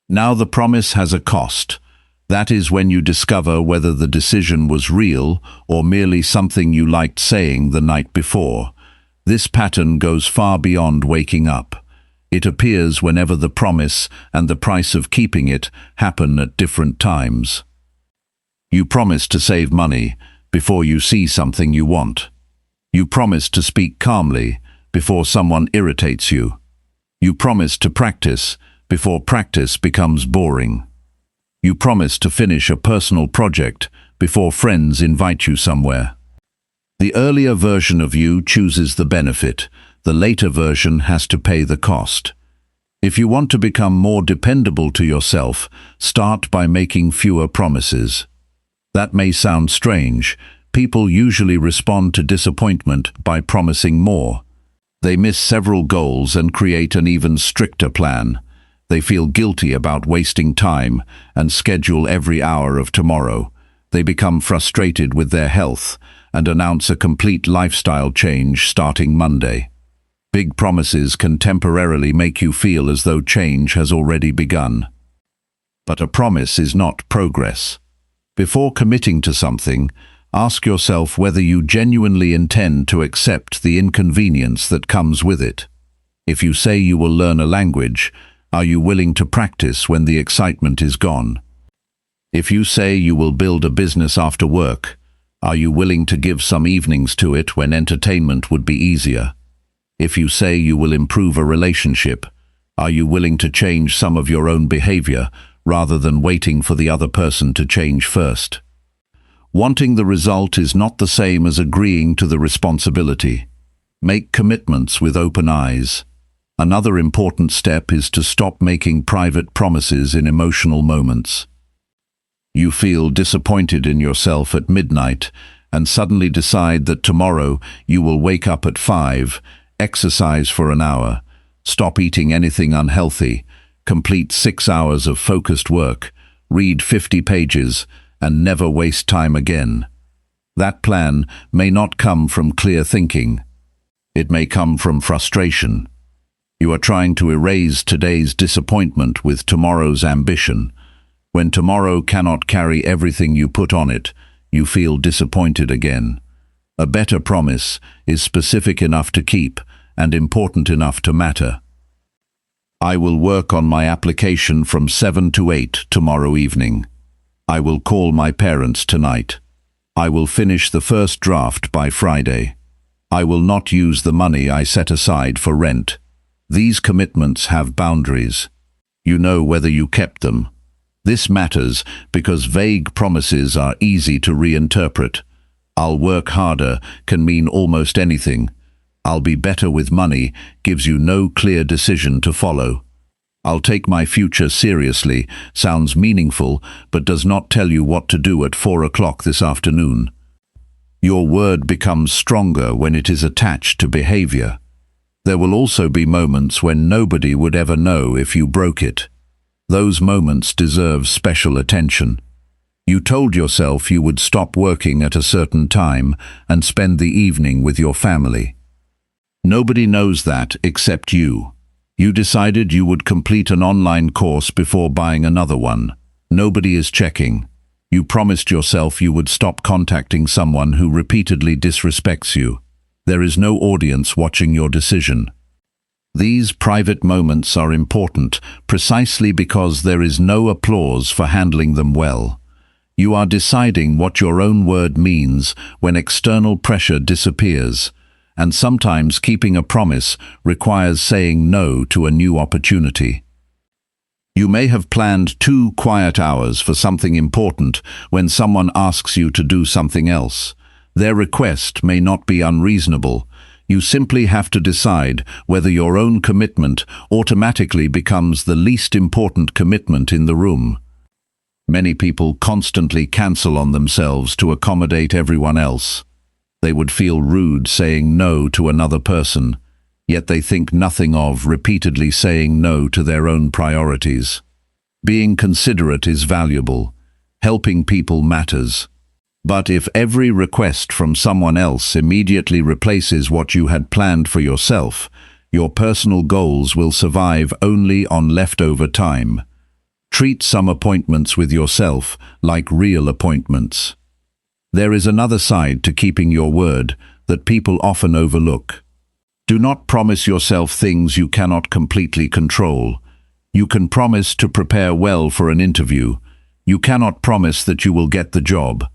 Now the promise has a cost. That is when you discover whether the decision was real or merely something you liked saying the night before. This pattern goes far beyond waking up. It appears whenever the promise and the price of keeping it happen at different times. You promise to save money before you see something you want. You promise to speak calmly before someone irritates you. You promise to practice before practice becomes boring. You promise to finish a personal project before friends invite you somewhere. The earlier version of you chooses the benefit. The later version has to pay the cost. If you want to become more dependable to yourself, start by making fewer promises. That may sound strange. People usually respond to disappointment by promising more. They miss several goals and create an even stricter plan. They feel guilty about wasting time and schedule every hour of tomorrow. They become frustrated with their health and announce a complete lifestyle change starting Monday. Big promises can temporarily make you feel as though change has already begun. But a promise is not progress. Before committing to something, ask yourself whether you genuinely intend to accept the inconvenience that comes with it. If you say you will learn a language, are you willing to practice when the excitement is gone? If you say you will build a business after work, are you willing to give some evenings to it when entertainment would be easier? If you say you will improve a relationship, are you willing to change some of your own behavior rather than waiting for the other person to change first? Wanting the result is not the same as agreeing to the responsibility. Make commitments with open eyes. Another important step is to stop making private promises in emotional moments. You feel disappointed in yourself at midnight and suddenly decide that tomorrow you will wake up at 5, exercise for an hour, stop eating anything unhealthy, complete 6 hours of focused work, read 50 pages, and never waste time again. That plan may not come from clear thinking. It may come from frustration. You are trying to erase today's disappointment with tomorrow's ambition. When tomorrow cannot carry everything you put on it, you feel disappointed again. A better promise is specific enough to keep and important enough to matter. I will work on my application from 7 to 8 tomorrow evening. I will call my parents tonight. I will finish the first draft by Friday. I will not use the money I set aside for rent. These commitments have boundaries. You know whether you kept them. This matters because vague promises are easy to reinterpret. I'll work harder can mean almost anything. I'll be better with money gives you no clear decision to follow. I'll take my future seriously sounds meaningful but does not tell you what to do at 4 o'clock this afternoon. Your word becomes stronger when it is attached to behavior. There will also be moments when nobody would ever know if you broke it. Those moments deserve special attention. You told yourself you would stop working at a certain time and spend the evening with your family. Nobody knows that except you. You decided you would complete an online course before buying another one. Nobody is checking. You promised yourself you would stop contacting someone who repeatedly disrespects you. There is no audience watching your decision. These private moments are important precisely because there is no applause for handling them well. You are deciding what your own word means when external pressure disappears, and sometimes keeping a promise requires saying no to a new opportunity. You may have planned 2 quiet hours for something important when someone asks you to do something else. Their request may not be unreasonable. You simply have to decide whether your own commitment automatically becomes the least important commitment in the room. Many people constantly cancel on themselves to accommodate everyone else. They would feel rude saying no to another person, yet they think nothing of repeatedly saying no to their own priorities. Being considerate is valuable. Helping people matters. But if every request from someone else immediately replaces what you had planned for yourself, your personal goals will survive only on leftover time. Treat some appointments with yourself like real appointments. There is another side to keeping your word that people often overlook. Do not promise yourself things you cannot completely control. You can promise to prepare well for an interview. You cannot promise that you will get the job.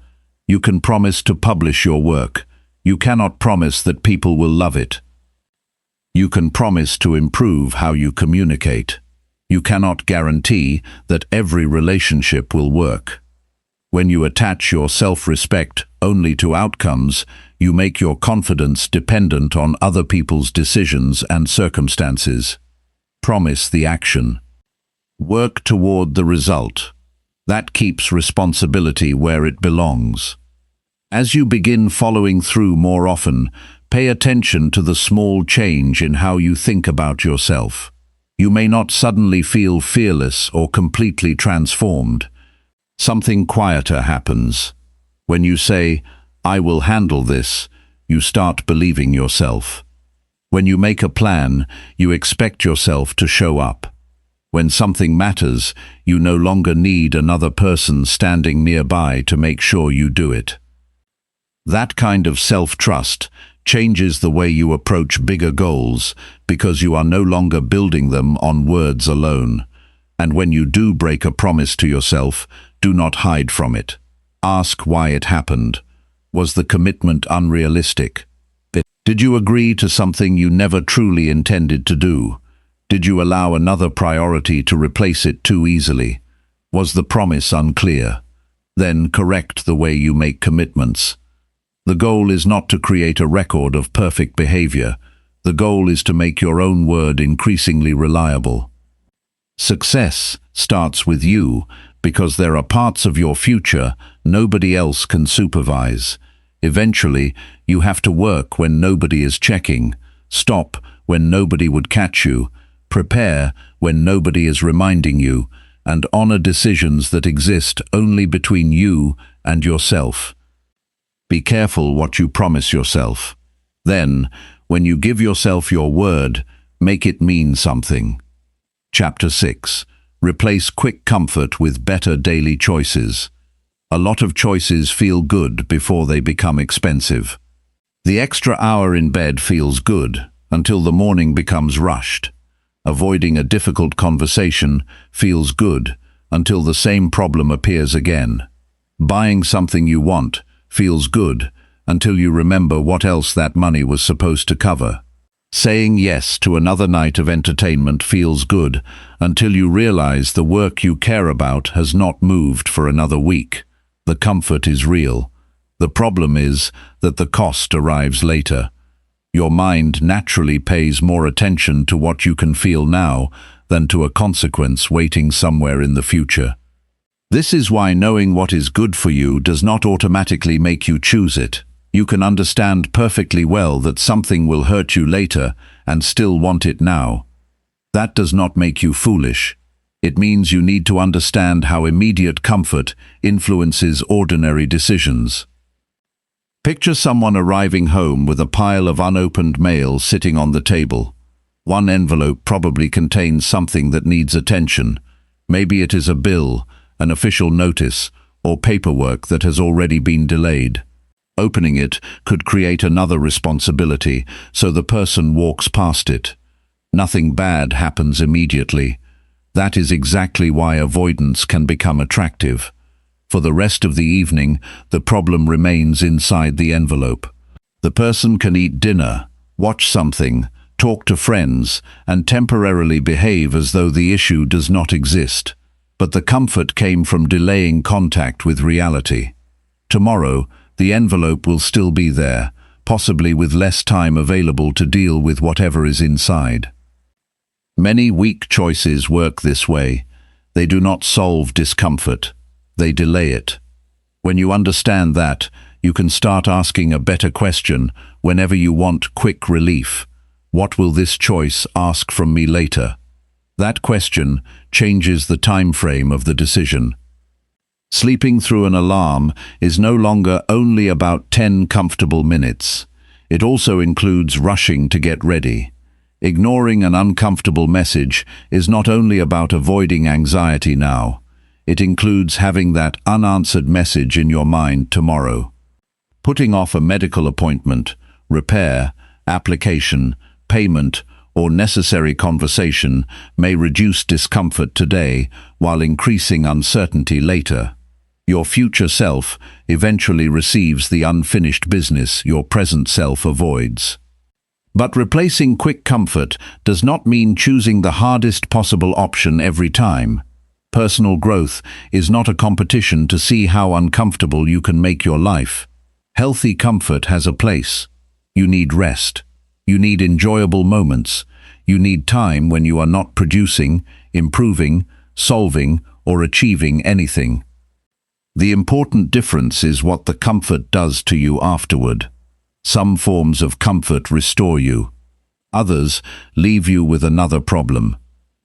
You can promise to publish your work. You cannot promise that people will love it. You can promise to improve how you communicate. You cannot guarantee that every relationship will work. When you attach your self-respect only to outcomes, you make your confidence dependent on other people's decisions and circumstances. Promise the action. Work toward the result. That keeps responsibility where it belongs. As you begin following through more often, pay attention to the small change in how you think about yourself. You may not suddenly feel fearless or completely transformed. Something quieter happens. When you say, "I will handle this," you start believing yourself. When you make a plan, you expect yourself to show up. When something matters, you no longer need another person standing nearby to make sure you do it. That kind of self-trust changes the way you approach bigger goals because you are no longer building them on words alone. And when you do break a promise to yourself, do not hide from it. Ask why it happened. Was the commitment unrealistic? Did you agree to something you never truly intended to do? Did you allow another priority to replace it too easily? Was the promise unclear? Then correct the way you make commitments. The goal is not to create a record of perfect behavior. The goal is to make your own word increasingly reliable. Success starts with you because there are parts of your future nobody else can supervise. Eventually, you have to work when nobody is checking, stop when nobody would catch you, prepare when nobody is reminding you, and honor decisions that exist only between you and yourself. Be careful what you promise yourself. Then, when you give yourself your word, make it mean something. Chapter 6. Replace quick comfort with better daily choices. A lot of choices feel good before they become expensive. The extra hour in bed feels good until the morning becomes rushed. Avoiding a difficult conversation feels good until the same problem appears again. Buying something you want feels good until you remember what else that money was supposed to cover. Saying yes to another night of entertainment feels good until you realize the work you care about has not moved for another week. The comfort is real. The problem is that the cost arrives later. Your mind naturally pays more attention to what you can feel now than to a consequence waiting somewhere in the future. This is why knowing what is good for you does not automatically make you choose it. You can understand perfectly well that something will hurt you later and still want it now. That does not make you foolish. It means you need to understand how immediate comfort influences ordinary decisions. Picture someone arriving home with a pile of unopened mail sitting on the table. One envelope probably contains something that needs attention. Maybe it is a bill, an official notice, or paperwork that has already been delayed. Opening it could create another responsibility, so the person walks past it. Nothing bad happens immediately. That is exactly why avoidance can become attractive. For the rest of the evening, the problem remains inside the envelope. The person can eat dinner, watch something, talk to friends, and temporarily behave as though the issue does not exist. But the comfort came from delaying contact with reality. Tomorrow, the envelope will still be there, possibly with less time available to deal with whatever is inside. Many weak choices work this way. They do not solve discomfort. They delay it. When you understand that, you can start asking a better question whenever you want quick relief. What will this choice ask from me later? That question changes the time frame of the decision. Sleeping through an alarm is no longer only about 10 comfortable minutes. It also includes rushing to get ready. Ignoring an uncomfortable message is not only about avoiding anxiety now. It includes having that unanswered message in your mind tomorrow. Putting off a medical appointment, repair, application, payment, or necessary conversation may reduce discomfort today while increasing uncertainty later. Your future self eventually receives the unfinished business your present self avoids. But replacing quick comfort does not mean choosing the hardest possible option every time. Personal growth is not a competition to see how uncomfortable you can make your life. Healthy comfort has a place. You need rest. You need enjoyable moments. You need time when you are not producing, improving, solving, or achieving anything. The important difference is what the comfort does to you afterward. Some forms of comfort restore you. Others leave you with another problem.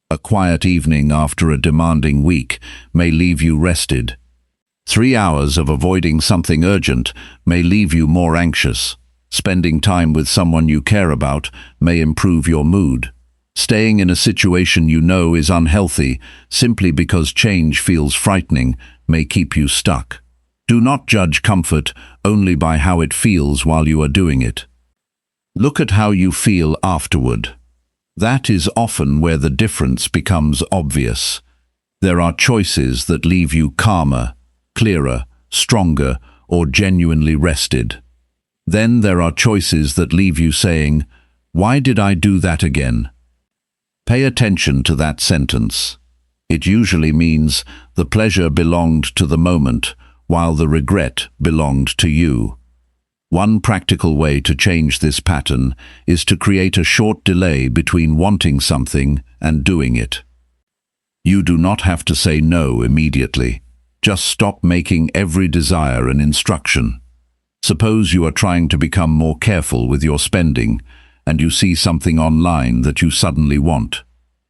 A quiet evening after a demanding week may leave you rested. 3 hours of avoiding something urgent may leave you more anxious. Spending time with someone you care about may improve your mood. Staying in a situation you know is unhealthy simply because change feels frightening may keep you stuck. Do not judge comfort only by how it feels while you are doing it. Look at how you feel afterward. That is often where the difference becomes obvious. There are choices that leave you calmer, clearer, stronger, or genuinely rested. Then there are choices that leave you saying, "Why did I do that again?" Pay attention to that sentence. It usually means the pleasure belonged to the moment, while the regret belonged to you. One practical way to change this pattern is to create a short delay between wanting something and doing it. You do not have to say no immediately. Just stop making every desire an instruction. Suppose you are trying to become more careful with your spending, and you see something online that you suddenly want.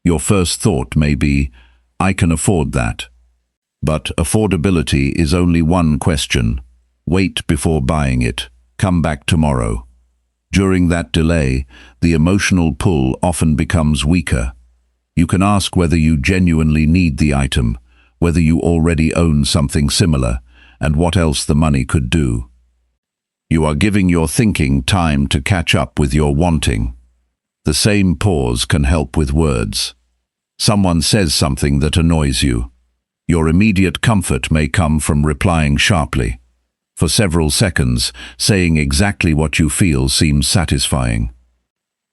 Your first thought may be, "I can afford that." But affordability is only one question. Wait before buying it. Come back tomorrow. During that delay, the emotional pull often becomes weaker. You can ask whether you genuinely need the item, whether you already own something similar, and what else the money could do. You are giving your thinking time to catch up with your wanting. The same pause can help with words. Someone says something that annoys you. Your immediate comfort may come from replying sharply. For several seconds, saying exactly what you feel seems satisfying.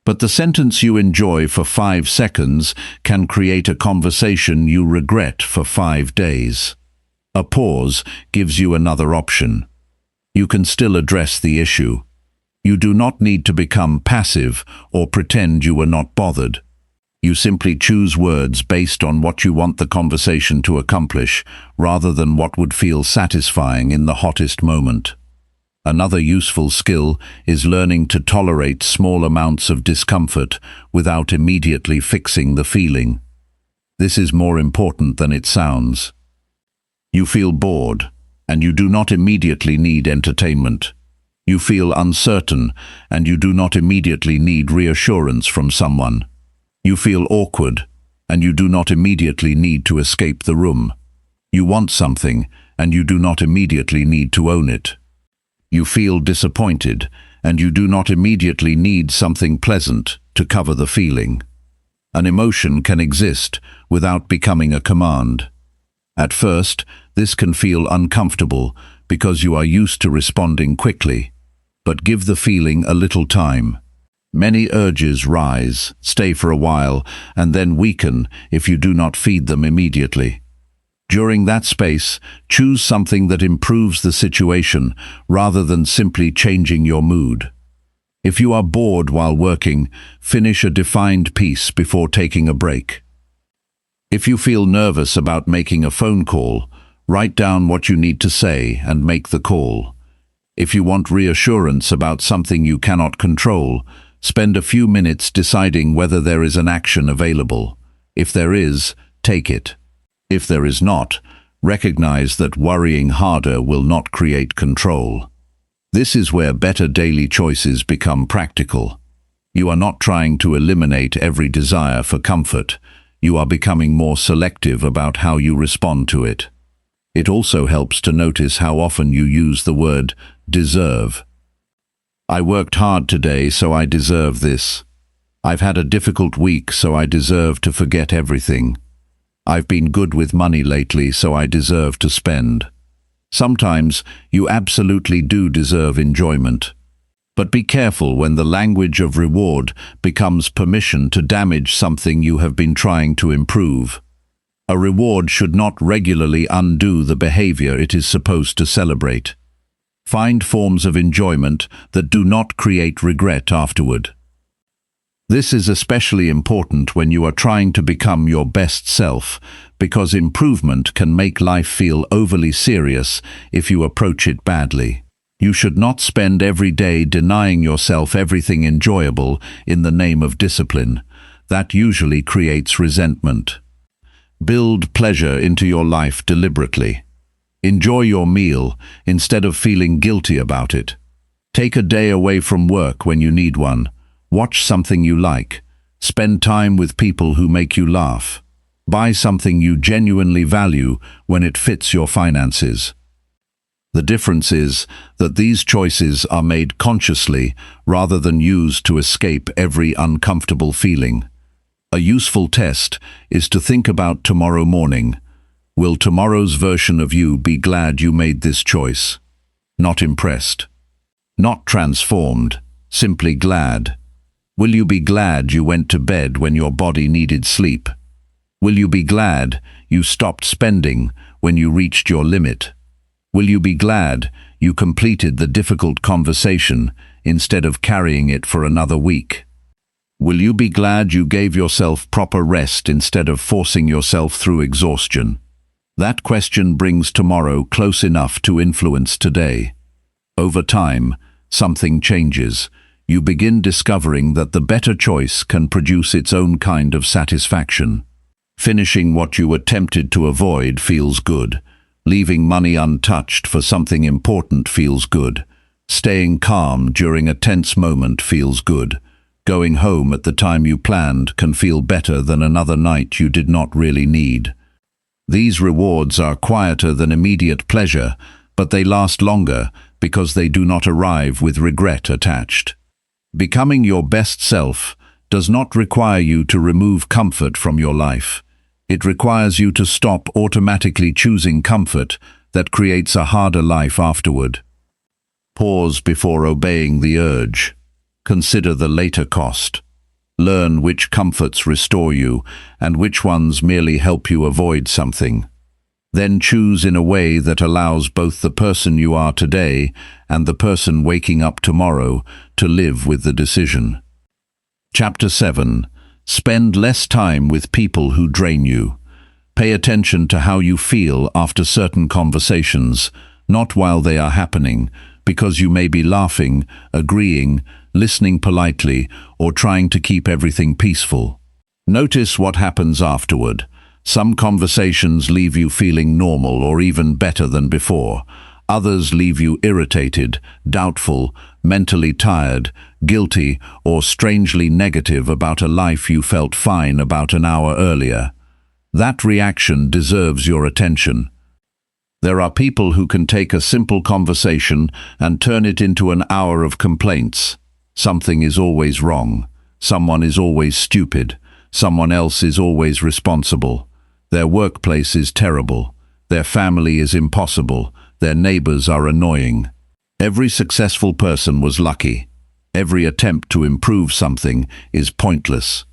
But the sentence you enjoy for 5 seconds can create a conversation you regret for 5 days. A pause gives you another option. You can still address the issue. You do not need to become passive or pretend you were not bothered. You simply choose words based on what you want the conversation to accomplish, rather than what would feel satisfying in the hottest moment. Another useful skill is learning to tolerate small amounts of discomfort without immediately fixing the feeling. This is more important than it sounds. You feel bored, and you do not immediately need entertainment. You feel uncertain, and you do not immediately need reassurance from someone. You feel awkward, and you do not immediately need to escape the room. You want something, and you do not immediately need to own it. You feel disappointed, and you do not immediately need something pleasant to cover the feeling. An emotion can exist without becoming a command. At first, this can feel uncomfortable because you are used to responding quickly, but give the feeling a little time. Many urges rise, stay for a while, and then weaken if you do not feed them immediately. During that space, choose something that improves the situation rather than simply changing your mood. If you are bored while working, finish a defined piece before taking a break. If you feel nervous about making a phone call, write down what you need to say and make the call. If you want reassurance about something you cannot control, spend a few minutes deciding whether there is an action available. If there is, take it. If there is not, recognize that worrying harder will not create control. This is where better daily choices become practical. You are not trying to eliminate every desire for comfort. You are becoming more selective about how you respond to it. It also helps to notice how often you use the word deserve. I worked hard today, so I deserve this. I've had a difficult week, so I deserve to forget everything. I've been good with money lately, so I deserve to spend. Sometimes you absolutely do deserve enjoyment. But be careful when the language of reward becomes permission to damage something you have been trying to improve. A reward should not regularly undo the behavior it is supposed to celebrate. Find forms of enjoyment that do not create regret afterward. This is especially important when you are trying to become your best self, because improvement can make life feel overly serious if you approach it badly. You should not spend every day denying yourself everything enjoyable in the name of discipline. That usually creates resentment. Build pleasure into your life deliberately. Enjoy your meal instead of feeling guilty about it. Take a day away from work when you need one. Watch something you like. Spend time with people who make you laugh. Buy something you genuinely value when it fits your finances. The difference is that these choices are made consciously rather than used to escape every uncomfortable feeling. A useful test is to think about tomorrow morning. Will tomorrow's version of you be glad you made this choice? Not impressed. Not transformed, simply glad. Will you be glad you went to bed when your body needed sleep? Will you be glad you stopped spending when you reached your limit? Will you be glad you completed the difficult conversation instead of carrying it for another week? Will you be glad you gave yourself proper rest instead of forcing yourself through exhaustion? That question brings tomorrow close enough to influence today. Over time, something changes. You begin discovering that the better choice can produce its own kind of satisfaction. Finishing what you were tempted to avoid feels good. Leaving money untouched for something important feels good. Staying calm during a tense moment feels good. Going home at the time you planned can feel better than another night you did not really need. These rewards are quieter than immediate pleasure, but they last longer because they do not arrive with regret attached. Becoming your best self does not require you to remove comfort from your life. It requires you to stop automatically choosing comfort that creates a harder life afterward. Pause before obeying the urge. Consider the later cost. Learn which comforts restore you and which ones merely help you avoid something. Then choose in a way that allows both the person you are today and the person waking up tomorrow to live with the decision. Chapter 7. Spend less time with people who drain you. Pay attention to how you feel after certain conversations, not while they are happening, because you may be laughing, agreeing, listening politely, or trying to keep everything peaceful. Notice what happens afterward. Some conversations leave you feeling normal or even better than before. Others leave you irritated, doubtful, mentally tired, guilty, or strangely negative about a life you felt fine about an hour earlier. That reaction deserves your attention. There are people who can take a simple conversation and turn it into an hour of complaints. Something is always wrong. Someone is always stupid. Someone else is always responsible. Their workplace is terrible. Their family is impossible. Their neighbors are annoying. Every successful person was lucky. Every attempt to improve something is pointless.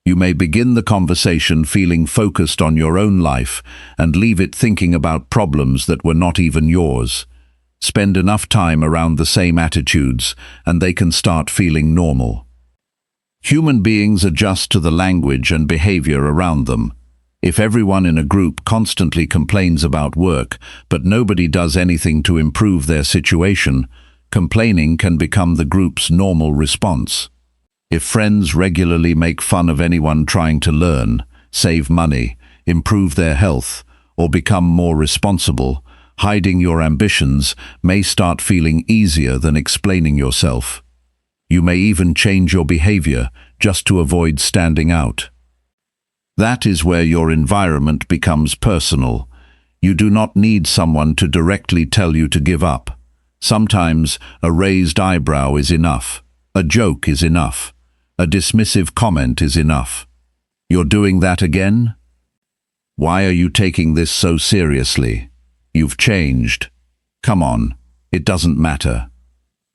You may begin the conversation feeling focused on your own life and leave it thinking about problems that were not even yours. Spend enough time around the same attitudes and they can start feeling normal. Human beings adjust to the language and behavior around them. If everyone in a group constantly complains about work, but nobody does anything to improve their situation, complaining can become the group's normal response. If friends regularly make fun of anyone trying to learn, save money, improve their health, or become more responsible, hiding your ambitions may start feeling easier than explaining yourself. You may even change your behavior just to avoid standing out. That is where your environment becomes personal. You do not need someone to directly tell you to give up. Sometimes a raised eyebrow is enough. A joke is enough. A dismissive comment is enough. You're doing that again? Why are you taking this so seriously? You've changed. Come on, it doesn't matter.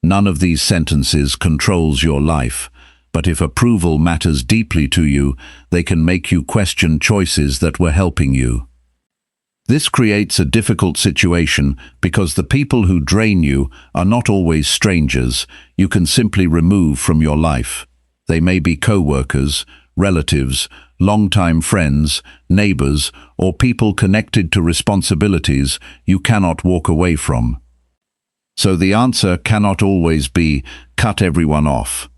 None of these sentences controls your life, but if approval matters deeply to you, they can make you question choices that were helping you. This creates a difficult situation because the people who drain you are not always strangers you can simply remove from your life. They may be co-workers, relatives, longtime friends, neighbors, or people connected to responsibilities you cannot walk away from. So the answer cannot always be, cut everyone off.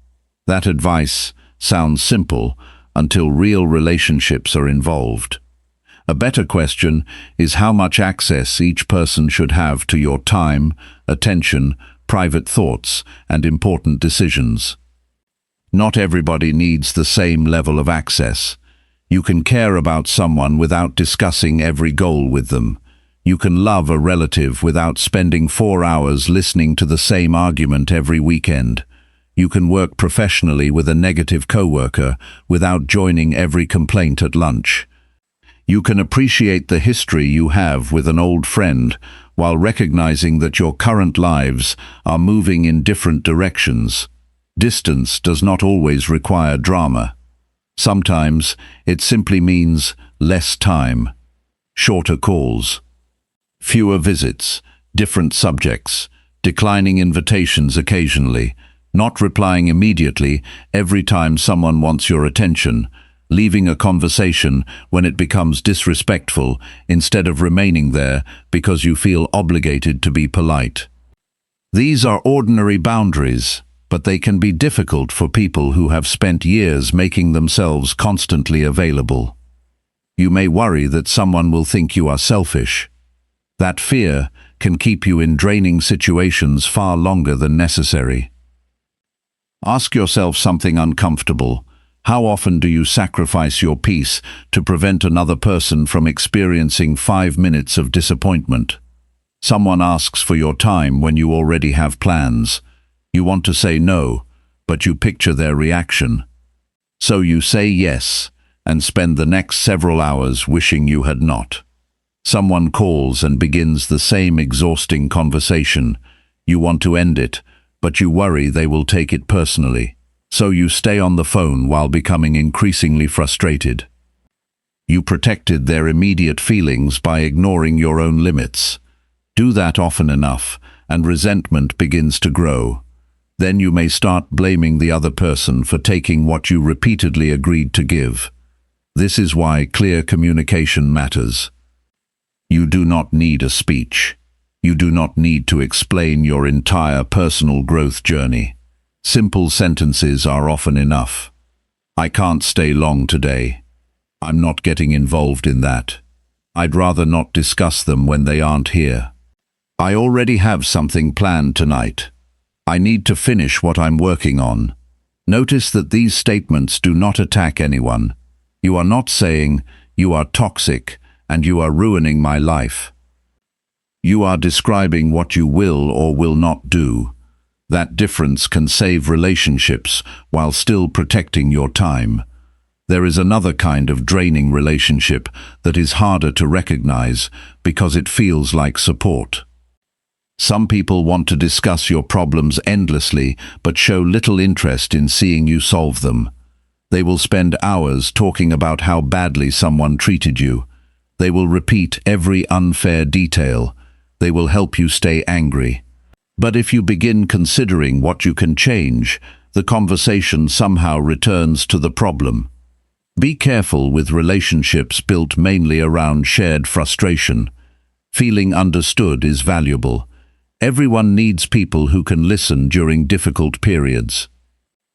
That advice sounds simple until real relationships are involved. A better question is how much access each person should have to your time, attention, private thoughts, and important decisions. Not everybody needs the same level of access. You can care about someone without discussing every goal with them. You can love a relative without spending 4 hours listening to the same argument every weekend. You can work professionally with a negative coworker without joining every complaint at lunch. You can appreciate the history you have with an old friend while recognizing that your current lives are moving in different directions. Distance does not always require drama. Sometimes it simply means less time, shorter calls, fewer visits, different subjects, declining invitations occasionally, not replying immediately every time someone wants your attention, leaving a conversation when it becomes disrespectful instead of remaining there because you feel obligated to be polite. These are ordinary boundaries, but they can be difficult for people who have spent years making themselves constantly available. You may worry that someone will think you are selfish. That fear can keep you in draining situations far longer than necessary. Ask yourself something uncomfortable. How often do you sacrifice your peace to prevent another person from experiencing 5 minutes of disappointment? Someone asks for your time when you already have plans. You want to say no, but you picture their reaction. So you say yes, and spend the next several hours wishing you had not. Someone calls and begins the same exhausting conversation. You want to end it, but you worry they will take it personally. So you stay on the phone while becoming increasingly frustrated. You protected their immediate feelings by ignoring your own limits. Do that often enough, and resentment begins to grow. Then you may start blaming the other person for taking what you repeatedly agreed to give. This is why clear communication matters. You do not need a speech. You do not need to explain your entire personal growth journey. Simple sentences are often enough. I can't stay long today. I'm not getting involved in that. I'd rather not discuss them when they aren't here. I already have something planned tonight. I need to finish what I'm working on. Notice that these statements do not attack anyone. You are not saying, "You are toxic and you are ruining my life." You are describing what you will or will not do. That difference can save relationships while still protecting your time. There is another kind of draining relationship that is harder to recognize because it feels like support. Some people want to discuss your problems endlessly but show little interest in seeing you solve them. They will spend hours talking about how badly someone treated you. They will repeat every unfair detail. They will help you stay angry. But if you begin considering what you can change, the conversation somehow returns to the problem. Be careful with relationships built mainly around shared frustration. Feeling understood is valuable. Everyone needs people who can listen during difficult periods.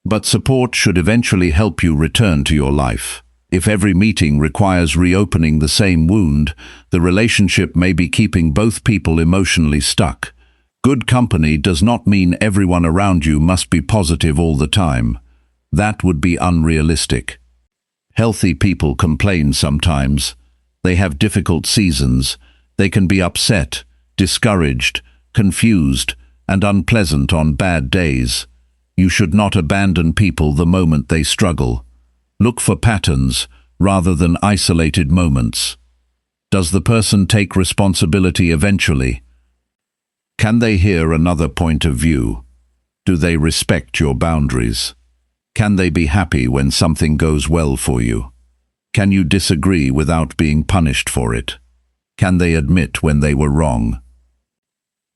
But support should eventually help you return to your life. If every meeting requires reopening the same wound, the relationship may be keeping both people emotionally stuck. Good company does not mean everyone around you must be positive all the time. That would be unrealistic. Healthy people complain sometimes. They have difficult seasons. They can be upset, discouraged, confused, and unpleasant on bad days. You should not abandon people the moment they struggle. Look for patterns rather than isolated moments. Does the person take responsibility eventually? Can they hear another point of view? Do they respect your boundaries? Can they be happy when something goes well for you? Can you disagree without being punished for it? Can they admit when they were wrong?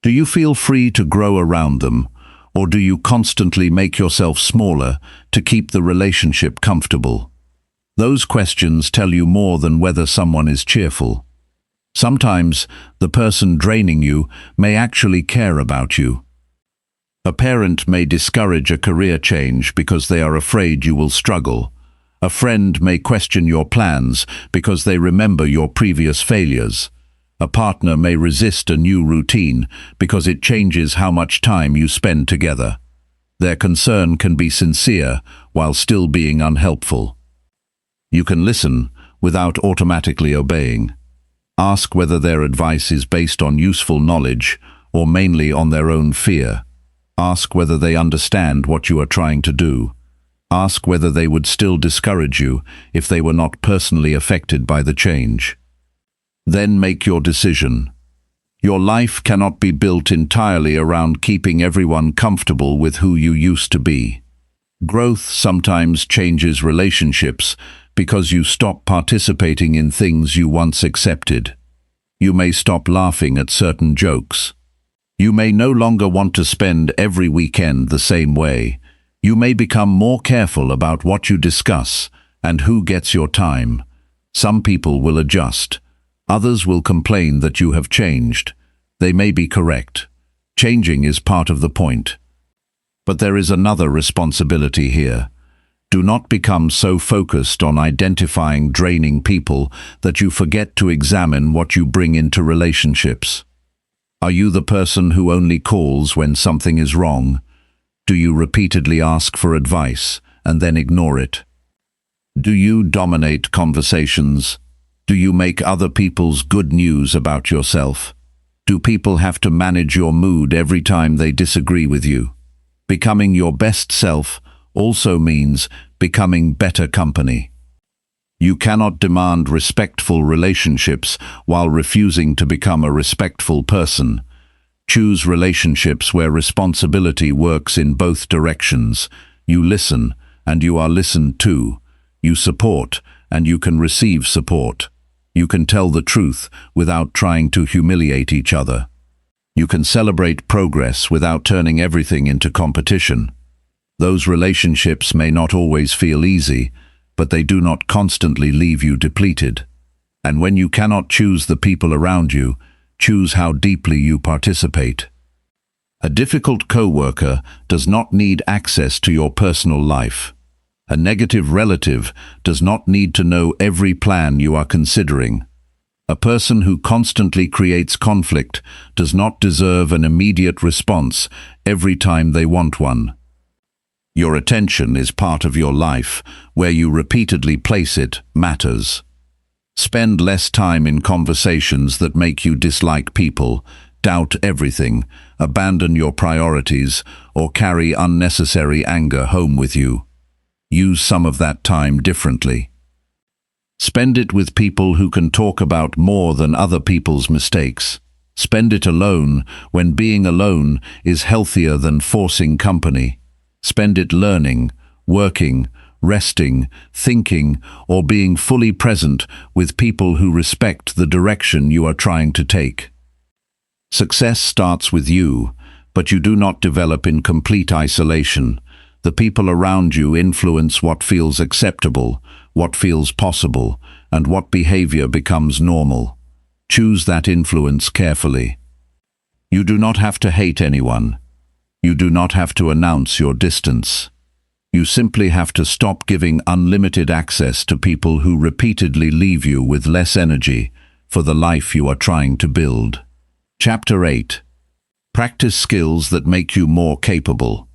Do you feel free to grow around them, or do you constantly make yourself smaller to keep the relationship comfortable? Those questions tell you more than whether someone is cheerful. Sometimes the person draining you may actually care about you. A parent may discourage a career change because they are afraid you will struggle. A friend may question your plans because they remember your previous failures. A partner may resist a new routine because it changes how much time you spend together. Their concern can be sincere while still being unhelpful. You can listen without automatically obeying. Ask whether their advice is based on useful knowledge or mainly on their own fear. Ask whether they understand what you are trying to do. Ask whether they would still discourage you if they were not personally affected by the change. Then make your decision. Your life cannot be built entirely around keeping everyone comfortable with who you used to be. Growth sometimes changes relationships because you stop participating in things you once accepted. You may stop laughing at certain jokes. You may no longer want to spend every weekend the same way. You may become more careful about what you discuss and who gets your time. Some people will adjust. Others will complain that you have changed. They may be correct. Changing is part of the point. But there is another responsibility here. Do not become so focused on identifying draining people that you forget to examine what you bring into relationships. Are you the person who only calls when something is wrong? Do you repeatedly ask for advice and then ignore it? Do you dominate conversations? Do you make other people's good news about yourself? Do people have to manage your mood every time they disagree with you? Becoming your best self also means becoming better company. You cannot demand respectful relationships while refusing to become a respectful person. Choose relationships where responsibility works in both directions. You listen, and you are listened to. You support, and you can receive support. You can tell the truth without trying to humiliate each other. You can celebrate progress without turning everything into competition. Those relationships may not always feel easy, but they do not constantly leave you depleted. And when you cannot choose the people around you, choose how deeply you participate. A difficult coworker does not need access to your personal life. A negative relative does not need to know every plan you are considering. A person who constantly creates conflict does not deserve an immediate response every time they want one. Your attention is part of your life. Where you repeatedly place it matters. Spend less time in conversations that make you dislike people, doubt everything, abandon your priorities, or carry unnecessary anger home with you. Use some of that time differently. Spend it with people who can talk about more than other people's mistakes. Spend it alone when being alone is healthier than forcing company. Spend it learning, working, resting, thinking, or being fully present with people who respect the direction you are trying to take. Success starts with you, but you do not develop in complete isolation. The people around you influence what feels acceptable, what feels possible, and what behavior becomes normal. Choose that influence carefully. You do not have to hate anyone. You do not have to announce your distance. You simply have to stop giving unlimited access to people who repeatedly leave you with less energy for the life you are trying to build. Chapter 8. Practice skills that make you more capable.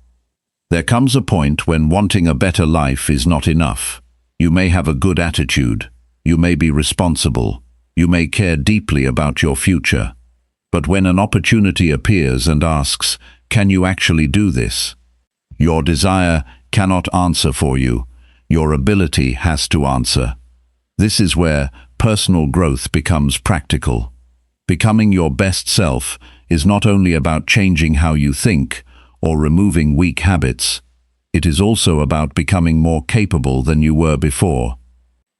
There comes a point when wanting a better life is not enough. You may have a good attitude. You may be responsible. You may care deeply about your future. But when an opportunity appears and asks, "Can you actually do this?" your desire cannot answer for you. Your ability has to answer. This is where personal growth becomes practical. Becoming your best self is not only about changing how you think or removing weak habits. It is also about becoming more capable than you were before.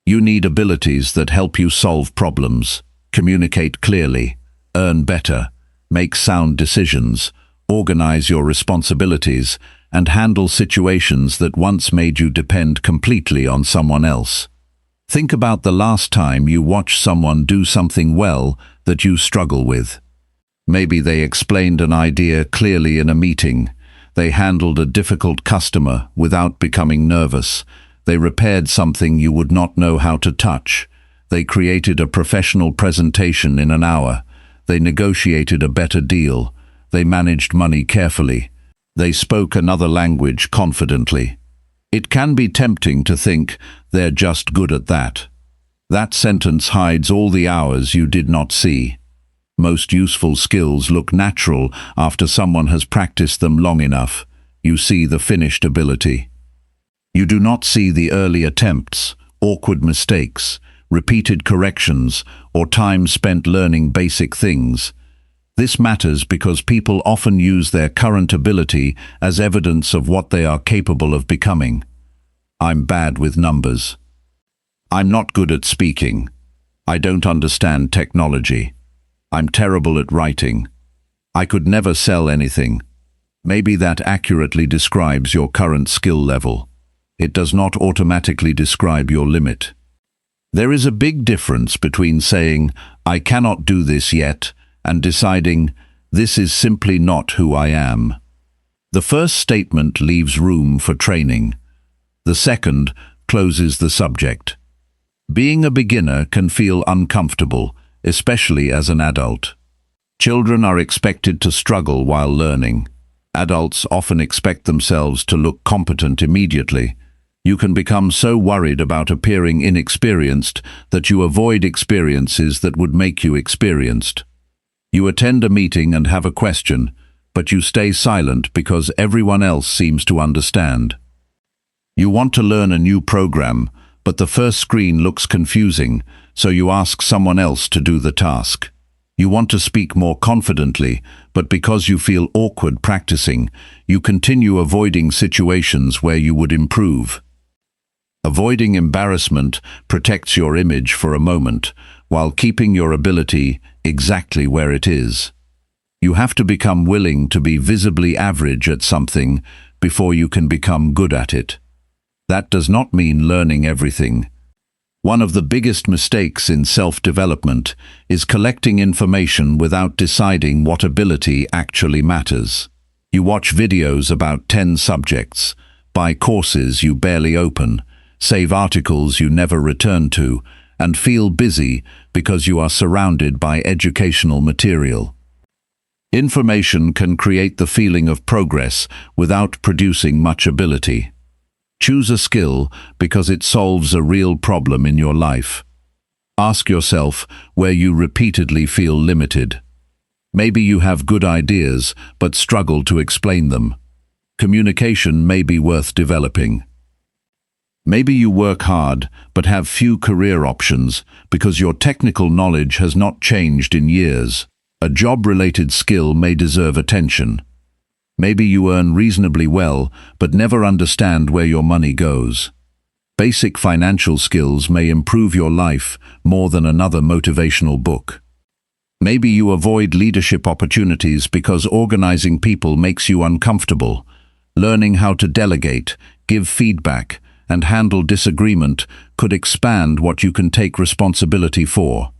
You need abilities that help you solve problems, communicate clearly, earn better, make sound decisions, organize your responsibilities, and handle situations that once made you depend completely on someone else. Think about the last time you watched someone do something well that you struggle with. Maybe they explained an idea clearly in a meeting. They handled a difficult customer without becoming nervous. They repaired something you would not know how to touch. They created a professional presentation in an hour. They negotiated a better deal. They managed money carefully. They spoke another language confidently. It can be tempting to think they're just good at that. That sentence hides all the hours you did not see. Most useful skills look natural after someone has practiced them long enough. You see the finished ability. You do not see the early attempts, awkward mistakes, repeated corrections, or time spent learning basic things. This matters because people often use their current ability as evidence of what they are capable of becoming. I'm bad with numbers. I'm not good at speaking. I don't understand technology. I'm terrible at writing. I could never sell anything. Maybe that accurately describes your current skill level. It does not automatically describe your limit. There is a big difference between saying, "I cannot do this yet," and deciding, "This is simply not who I am." The first statement leaves room for training. The second closes the subject. Being a beginner can feel uncomfortable, especially as an adult. Children are expected to struggle while learning. Adults often expect themselves to look competent immediately. You can become so worried about appearing inexperienced that you avoid experiences that would make you experienced. You attend a meeting and have a question, but you stay silent because everyone else seems to understand. You want to learn a new program, but the first screen looks confusing, so you ask someone else to do the task. You want to speak more confidently, but because you feel awkward practicing, you continue avoiding situations where you would improve. Avoiding embarrassment protects your image for a moment, while keeping your ability exactly where it is. You have to become willing to be visibly average at something before you can become good at it. That does not mean learning everything. One of the biggest mistakes in self-development is collecting information without deciding what ability actually matters. You watch videos about 10 subjects, buy courses you barely open, save articles you never return to, and feel busy because you are surrounded by educational material. Information can create the feeling of progress without producing much ability. Choose a skill because it solves a real problem in your life. Ask yourself where you repeatedly feel limited. Maybe you have good ideas but struggle to explain them. Communication may be worth developing. Maybe you work hard but have few career options because your technical knowledge has not changed in years. A job-related skill may deserve attention. Maybe you earn reasonably well but never understand where your money goes. Basic financial skills may improve your life more than another motivational book. Maybe you avoid leadership opportunities because organizing people makes you uncomfortable. Learning how to delegate, give feedback, and handle disagreement could expand what you can take responsibility for.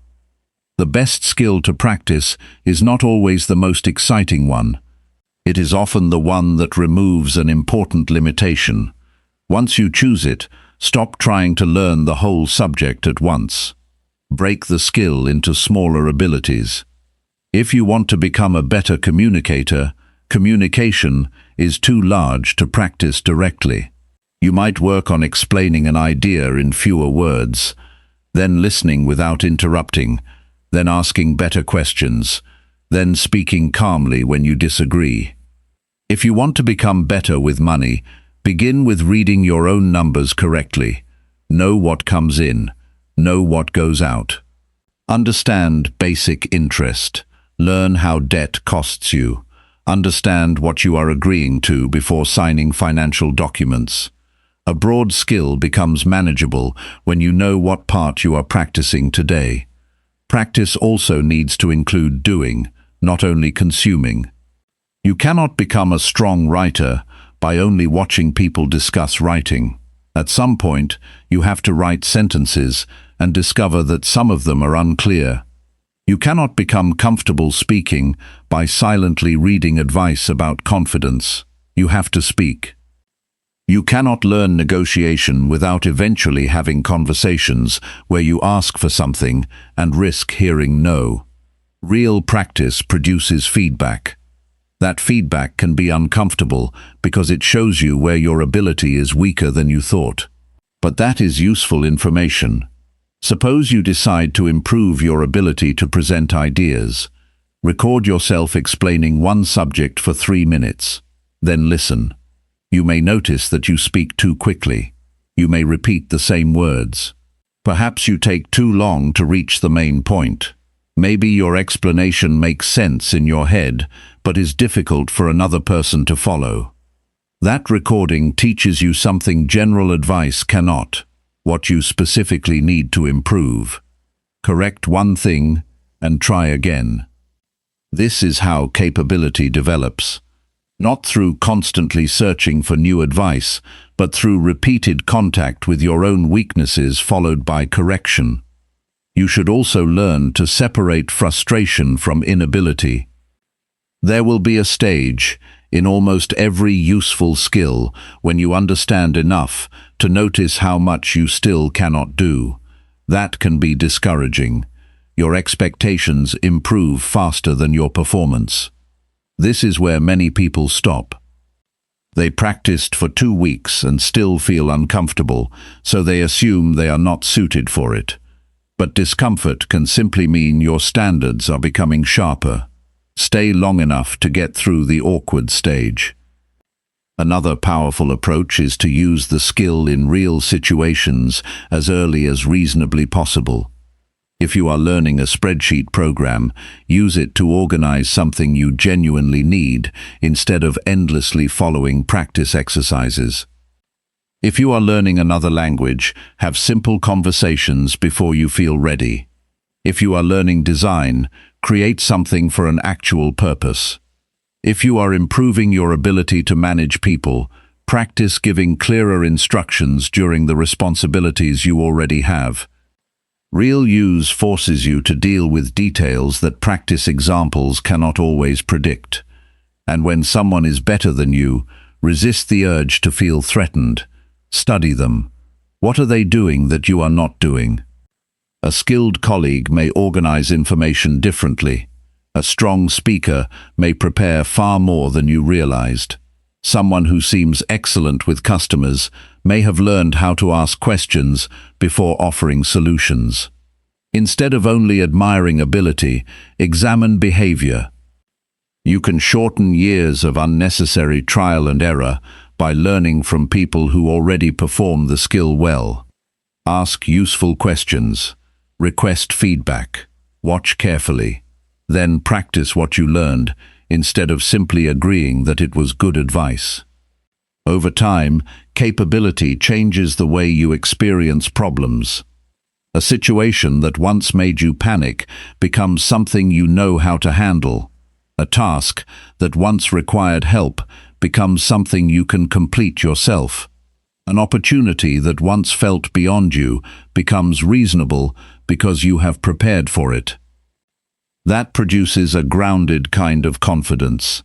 The best skill to practice is not always the most exciting one. It is often the one that removes an important limitation. Once you choose it, stop trying to learn the whole subject at once. Break the skill into smaller abilities. If you want to become a better communicator, communication is too large to practice directly. You might work on explaining an idea in fewer words, then listening without interrupting, then asking better questions, then speaking calmly when you disagree. If you want to become better with money, begin with reading your own numbers correctly. Know what comes in, know what goes out. Understand basic interest. Learn how debt costs you. Understand what you are agreeing to before signing financial documents. A broad skill becomes manageable when you know what part you are practicing today. Practice also needs to include doing, not only consuming. You cannot become a strong writer by only watching people discuss writing. At some point, you have to write sentences and discover that some of them are unclear. You cannot become comfortable speaking by silently reading advice about confidence. You have to speak. You cannot learn negotiation without eventually having conversations where you ask for something and risk hearing no. Real practice produces feedback. That feedback can be uncomfortable because it shows you where your ability is weaker than you thought. But that is useful information. Suppose you decide to improve your ability to present ideas. Record yourself explaining one subject for 3 minutes. Then listen. You may notice that you speak too quickly. You may repeat the same words. Perhaps you take too long to reach the main point. Maybe your explanation makes sense in your head, but is difficult for another person to follow. That recording teaches you something general advice cannot, what you specifically need to improve. Correct one thing and try again. This is how capability develops. Not through constantly searching for new advice, but through repeated contact with your own weaknesses followed by correction. You should also learn to separate frustration from inability. There will be a stage in almost every useful skill when you understand enough to notice how much you still cannot do. That can be discouraging. your expectations improve faster than your performance. This is where many people stop. They practiced for 2 weeks and still feel uncomfortable, so they assume they are not suited for it. But discomfort can simply mean your standards are becoming sharper. Stay long enough to get through the awkward stage. Another powerful approach is to use the skill in real situations as early as reasonably possible. If you are learning a spreadsheet program, use it to organize something you genuinely need instead of endlessly following practice exercises. If you are learning another language, have simple conversations before you feel ready. If you are learning design, create something for an actual purpose. If you are improving your ability to manage people, practice giving clearer instructions during the responsibilities you already have. Real use forces you to deal with details that practice examples cannot always predict. And when someone is better than you, resist the urge to feel threatened. Study them. What are they doing that you are not doing? A skilled colleague may organize information differently. A strong speaker may prepare far more than you realized. Someone who seems excellent with customers may have learned how to ask questions before offering solutions. Instead of only admiring ability, examine behavior. You can shorten years of unnecessary trial and error by learning from people who already perform the skill well. Ask useful questions. Request feedback. Watch carefully. Then practice what you learned, instead of simply agreeing that it was good advice. Over time, capability changes the way you experience problems. A situation that once made you panic becomes something you know how to handle. A task that once required help becomes something you can complete yourself. An opportunity that once felt beyond you becomes reasonable because you have prepared for it. That produces a grounded kind of confidence.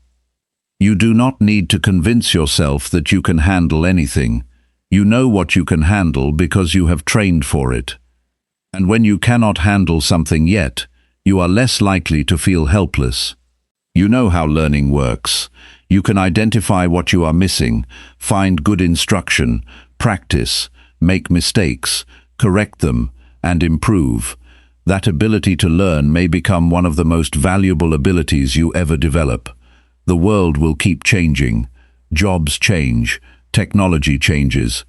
You do not need to convince yourself that you can handle anything. You know what you can handle because you have trained for it. And when you cannot handle something yet, you are less likely to feel helpless. You know how learning works. You can identify what you are missing, find good instruction, practice, make mistakes, correct them, and improve. That ability to learn may become one of the most valuable abilities you ever develop. The world will keep changing. Jobs change. Technology changes.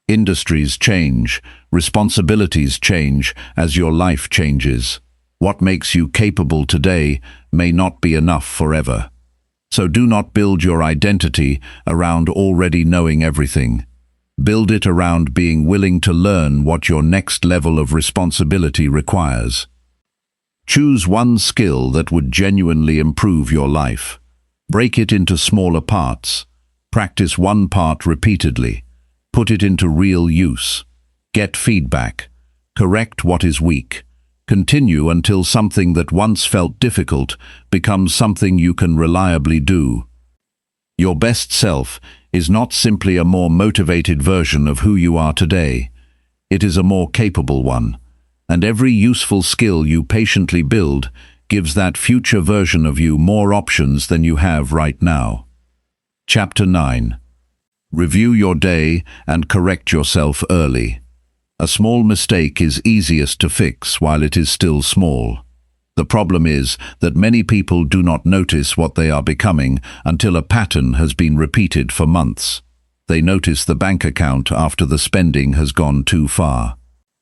Industries change. Responsibilities change as your life changes. What makes you capable today may not be enough forever. So do not build your identity around already knowing everything. Build it around being willing to learn what your next level of responsibility requires. Choose one skill that would genuinely improve your life. Break it into smaller parts. Practice one part repeatedly. Put it into real use. Get feedback. Correct what is weak. Continue until something that once felt difficult becomes something you can reliably do. Your best self is not simply a more motivated version of who you are today. It is a more capable one, and every useful skill you patiently build gives that future version of you more options than you have right now. Chapter 9. Review your day and correct yourself early. A small mistake is easiest to fix while it is still small. The problem is that many people do not notice what they are becoming until a pattern has been repeated for months. They notice the bank account after the spending has gone too far.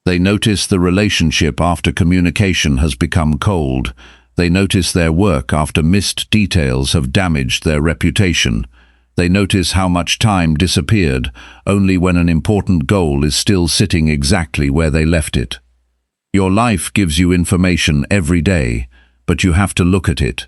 They notice the relationship after communication has become cold. They notice their work after missed details have damaged their reputation. They notice how much time disappeared only when an important goal is still sitting exactly where they left it. Your life gives you information every day, but you have to look at it.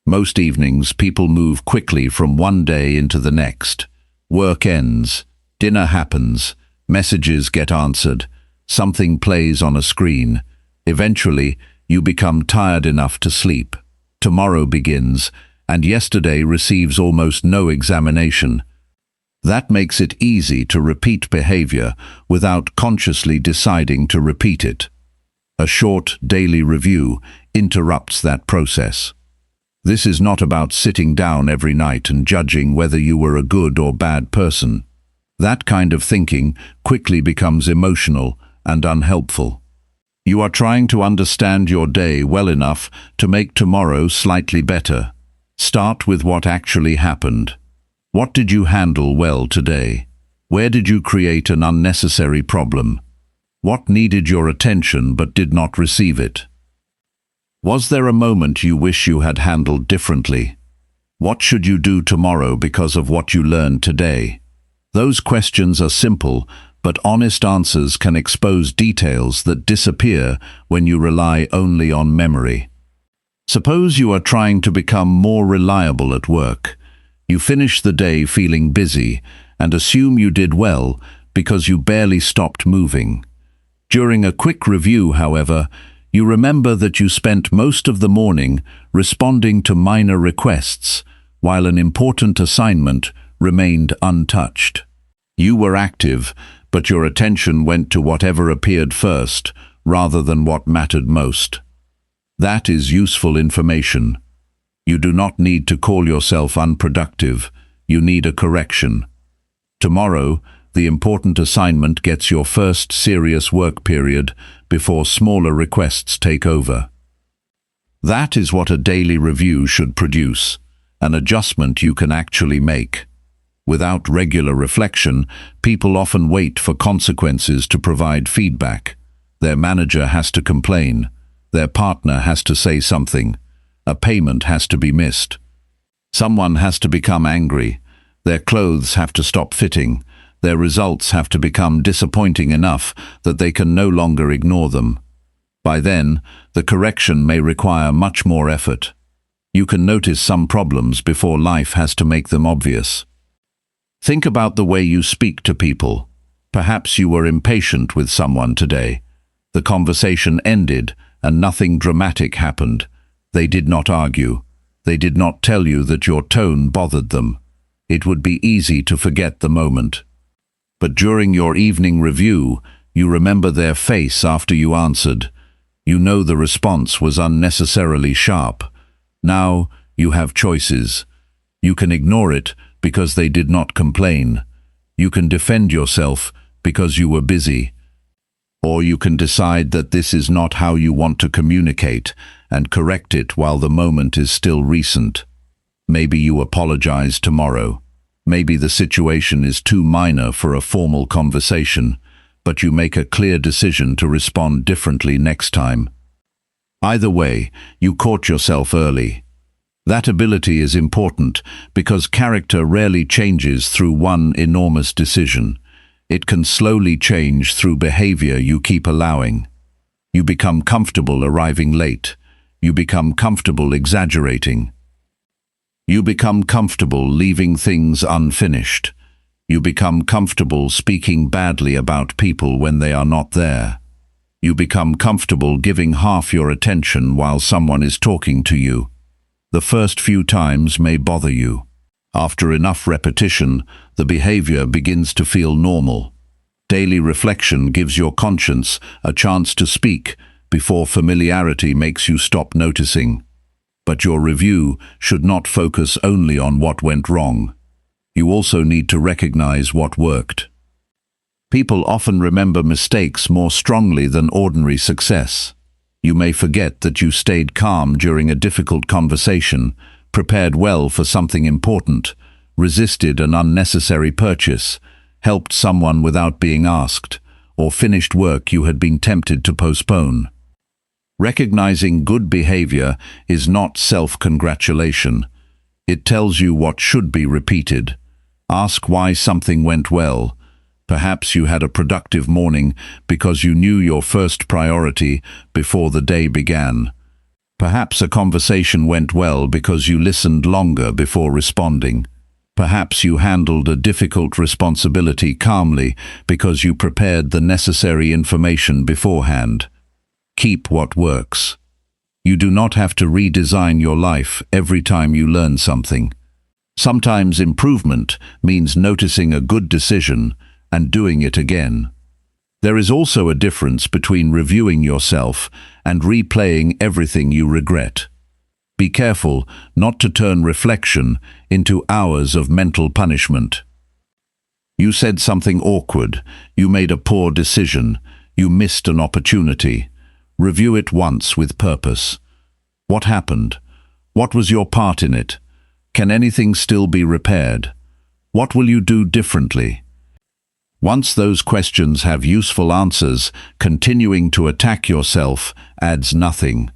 Most evenings, people move quickly from one day into the next. Work ends, dinner happens, messages get answered, something plays on a screen. Eventually, you become tired enough to sleep. Tomorrow begins, and yesterday receives almost no examination. That makes it easy to repeat behavior without consciously deciding to repeat it. A short daily review interrupts that process. This is not about sitting down every night and judging whether you were a good or bad person. That kind of thinking quickly becomes emotional and unhelpful. You are trying to understand your day well enough to make tomorrow slightly better. Start with what actually happened. What did you handle well today? Where did you create an unnecessary problem? What needed your attention but did not receive it? Was there a moment you wish you had handled differently? What should you do tomorrow because of what you learned today? Those questions are simple, but honest answers can expose details that disappear when you rely only on memory. Suppose you are trying to become more reliable at work. You finish the day feeling busy and assume you did well because you barely stopped moving. During a quick review, however, you remember that you spent most of the morning responding to minor requests, while an important assignment remained untouched. You were active, but your attention went to whatever appeared first, rather than what mattered most. That is useful information. You do not need to call yourself unproductive. You need a correction. Tomorrow, the important assignment gets your first serious work period before smaller requests take over. That is what a daily review should produce, an adjustment you can actually make. Without regular reflection, people often wait for consequences to provide feedback. Their manager has to complain. Their partner has to say something. A payment has to be missed. Someone has to become angry. Their clothes have to stop fitting. Their results have to become disappointing enough that they can no longer ignore them. By then, the correction may require much more effort. You can notice some problems before life has to make them obvious. Think about the way you speak to people. Perhaps you were impatient with someone today. The conversation ended and nothing dramatic happened. They did not argue. They did not tell you that your tone bothered them. It would be easy to forget the moment. But during your evening review, you remember their face after you answered. You know the response was unnecessarily sharp. Now you have choices. You can ignore it because they did not complain. You can defend yourself because you were busy. Or you can decide that this is not how you want to communicate and correct it while the moment is still recent. Maybe you apologize tomorrow. Maybe the situation is too minor for a formal conversation, but you make a clear decision to respond differently next time. Either way, you caught yourself early. That ability is important because character rarely changes through one enormous decision. It can slowly change through behavior you keep allowing. You become comfortable arriving late. You become comfortable exaggerating. You become comfortable leaving things unfinished. You become comfortable speaking badly about people when they are not there. You become comfortable giving half your attention while someone is talking to you. The first few times may bother you. After enough repetition, the behavior begins to feel normal. Daily reflection gives your conscience a chance to speak before familiarity makes you stop noticing. But your review should not focus only on what went wrong. You also need to recognize what worked. People often remember mistakes more strongly than ordinary success. You may forget that you stayed calm during a difficult conversation, prepared well for something important, resisted an unnecessary purchase, helped someone without being asked, or finished work you had been tempted to postpone. Recognizing good behavior is not self-congratulation. It tells you what should be repeated. Ask why something went well. Perhaps you had a productive morning because you knew your first priority before the day began. Perhaps a conversation went well because you listened longer before responding. Perhaps you handled a difficult responsibility calmly because you prepared the necessary information beforehand. Keep what works. You do not have to redesign your life every time you learn something. Sometimes improvement means noticing a good decision and doing it again. There is also a difference between reviewing yourself and replaying everything you regret. Be careful not to turn reflection into hours of mental punishment. You said something awkward, you made a poor decision, you missed an opportunity. Review it once with purpose. What happened? What was your part in it? Can anything still be repaired? What will you do differently? Once those questions have useful answers, continuing to attack yourself adds nothing.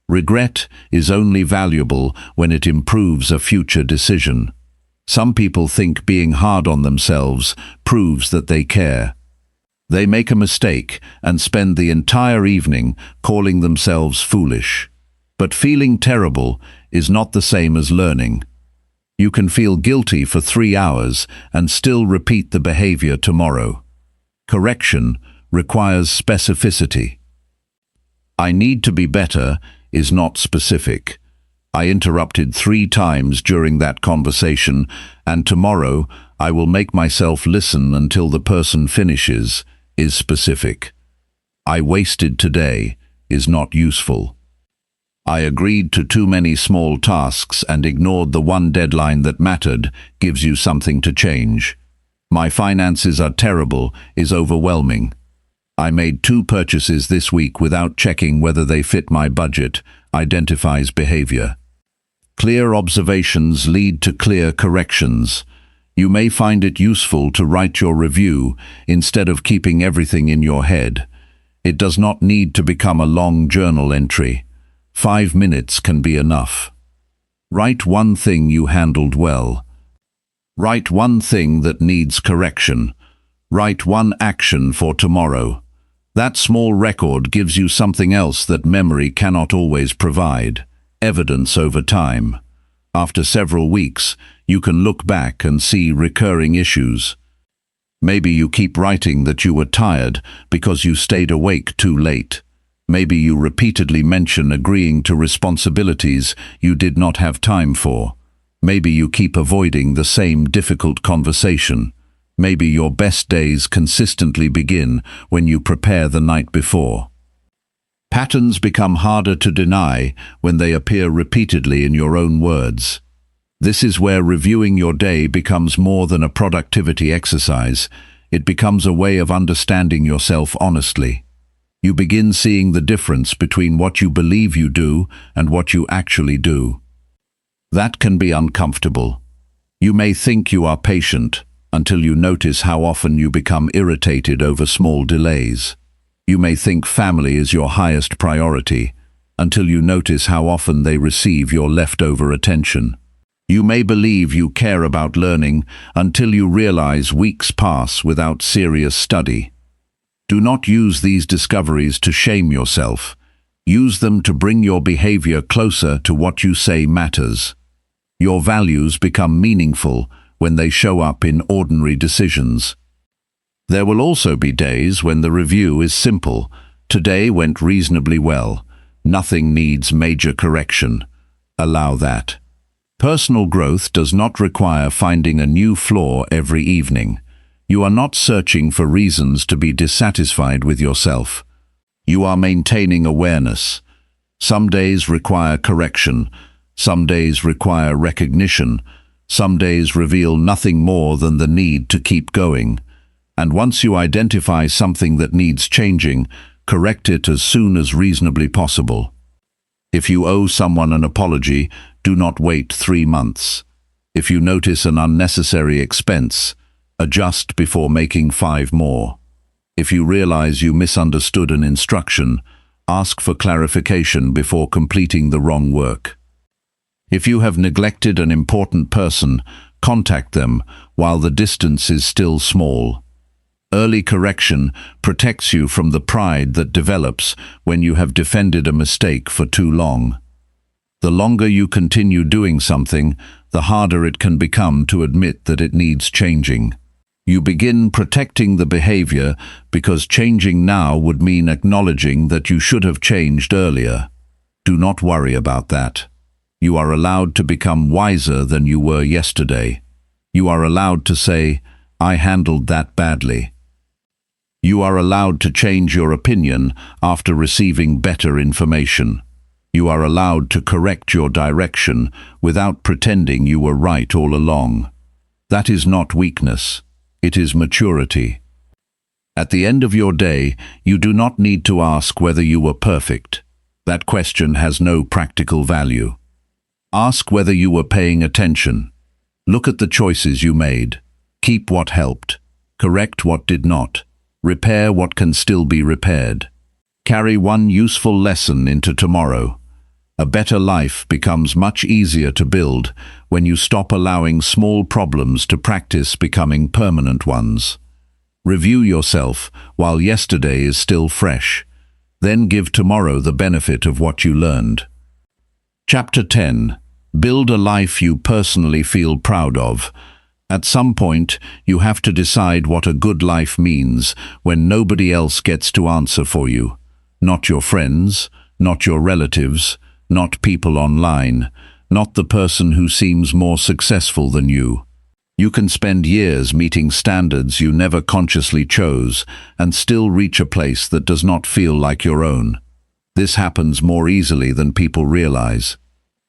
Regret is only valuable when it improves a future decision. Some people think being hard on themselves proves that they care. They make a mistake and spend the entire evening calling themselves foolish. But feeling terrible is not the same as learning. You can feel guilty for 3 hours and still repeat the behavior tomorrow. Correction requires specificity. I need to be better is not specific. I interrupted 3 times during that conversation, and tomorrow I will make myself listen until the person finishes is specific. I wasted today is not useful. I agreed to too many small tasks and ignored the one deadline that mattered gives you something to change. My finances are terrible is overwhelming. I made 2 purchases this week without checking whether they fit my budget, identifies behavior. Clear observations lead to clear corrections. You may find it useful to write your review instead of keeping everything in your head. It does not need to become a long journal entry. 5 minutes can be enough. Write one thing you handled well. Write one thing that needs correction. Write one action for tomorrow. That small record gives you something else that memory cannot always provide: evidence over time. After several weeks, you can look back and see recurring issues. Maybe you keep writing that you were tired because you stayed awake too late. Maybe you repeatedly mention agreeing to responsibilities you did not have time for. Maybe you keep avoiding the same difficult conversation. Maybe your best days consistently begin when you prepare the night before. Patterns become harder to deny when they appear repeatedly in your own words. This is where reviewing your day becomes more than a productivity exercise. It becomes a way of understanding yourself honestly. You begin seeing the difference between what you believe you do and what you actually do. That can be uncomfortable. You may think you are patient until you notice how often you become irritated over small delays. You may think family is your highest priority until you notice how often they receive your leftover attention. You may believe you care about learning until you realize weeks pass without serious study. Do not use these discoveries to shame yourself. Use them to bring your behavior closer to what you say matters. Your values become meaningful when they show up in ordinary decisions. There will also be days when the review is simple. Today went reasonably well. Nothing needs major correction. Allow that. Personal growth does not require finding a new flaw every evening. You are not searching for reasons to be dissatisfied with yourself. You are maintaining awareness. Some days require correction. Some days require recognition. Some days reveal nothing more than the need to keep going. And once you identify something that needs changing, correct it as soon as reasonably possible. If you owe someone an apology, do not wait 3 months. If you notice an unnecessary expense, adjust before making 5 more. If you realize you misunderstood an instruction, ask for clarification before completing the wrong work. If you have neglected an important person, contact them while the distance is still small. Early correction protects you from the pride that develops when you have defended a mistake for too long. The longer you continue doing something, the harder it can become to admit that it needs changing. You begin protecting the behavior because changing now would mean acknowledging that you should have changed earlier. Do not worry about that. You are allowed to become wiser than you were yesterday. You are allowed to say, "I handled that badly." You are allowed to change your opinion after receiving better information. You are allowed to correct your direction without pretending you were right all along. That is not weakness. It is maturity. At the end of your day, you do not need to ask whether you were perfect. That question has no practical value. Ask whether you were paying attention. Look at the choices you made. Keep what helped. Correct what did not. Repair what can still be repaired. Carry one useful lesson into tomorrow. A better life becomes much easier to build when you stop allowing small problems to practice becoming permanent ones. Review yourself while yesterday is still fresh. Then give tomorrow the benefit of what you learned. Chapter 10. Build a life you personally feel proud of. At some point, you have to decide what a good life means when nobody else gets to answer for you. Not your friends, not your relatives, not people online, not the person who seems more successful than you. You can spend years meeting standards you never consciously chose and still reach a place that does not feel like your own. This happens more easily than people realize.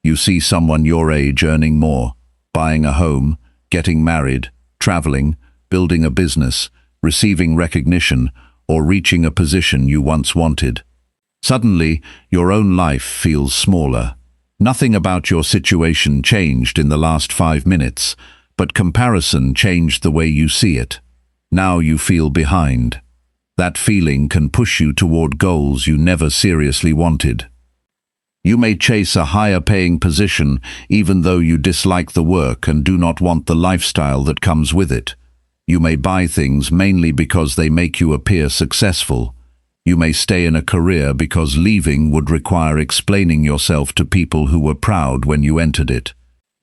You see someone your age earning more, buying a home, getting married, traveling, building a business, receiving recognition, or reaching a position you once wanted. Suddenly, your own life feels smaller. Nothing about your situation changed in the last 5 minutes, but comparison changed the way you see it. Now you feel behind. That feeling can push you toward goals you never seriously wanted. You may chase a higher-paying position even though you dislike the work and do not want the lifestyle that comes with it. You may buy things mainly because they make you appear successful. You may stay in a career because leaving would require explaining yourself to people who were proud when you entered it.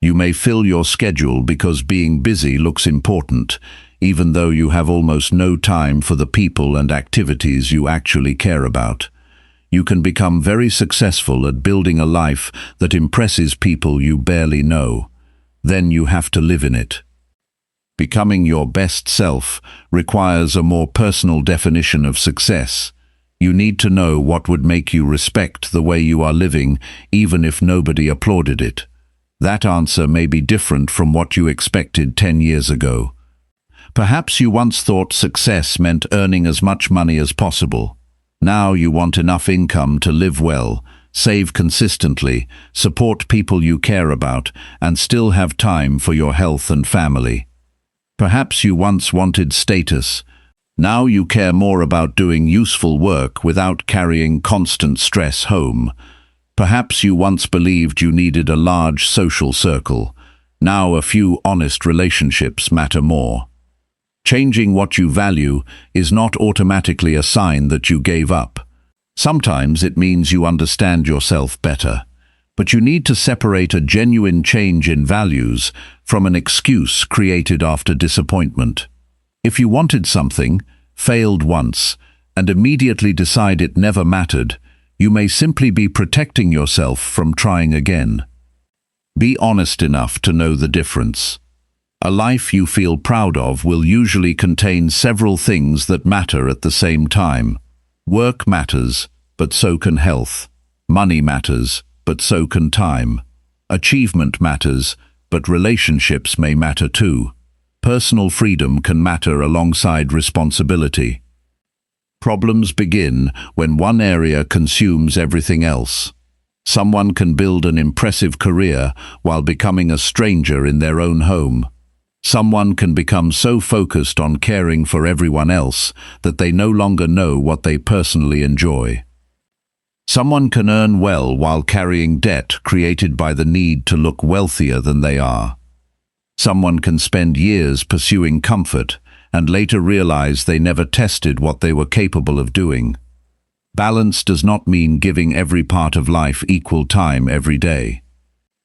You may fill your schedule because being busy looks important, even though you have almost no time for the people and activities you actually care about. You can become very successful at building a life that impresses people you barely know. Then you have to live in it. Becoming your best self requires a more personal definition of success. You need to know what would make you respect the way you are living, even if nobody applauded it. That answer may be different from what you expected 10 years ago. Perhaps you once thought success meant earning as much money as possible. Now you want enough income to live well, save consistently, support people you care about, and still have time for your health and family. Perhaps you once wanted status. Now you care more about doing useful work without carrying constant stress home. Perhaps you once believed you needed a large social circle. Now a few honest relationships matter more. Changing what you value is not automatically a sign that you gave up. Sometimes it means you understand yourself better. But you need to separate a genuine change in values from an excuse created after disappointment. If you wanted something, failed once, and immediately decide it never mattered, you may simply be protecting yourself from trying again. Be honest enough to know the difference. A life you feel proud of will usually contain several things that matter at the same time. Work matters, but so can health. Money matters, but so can time. Achievement matters, but relationships may matter too. Personal freedom can matter alongside responsibility. Problems begin when one area consumes everything else. Someone can build an impressive career while becoming a stranger in their own home. Someone can become so focused on caring for everyone else that they no longer know what they personally enjoy. Someone can earn well while carrying debt created by the need to look wealthier than they are. Someone can spend years pursuing comfort and later realize they never tested what they were capable of doing. Balance does not mean giving every part of life equal time every day.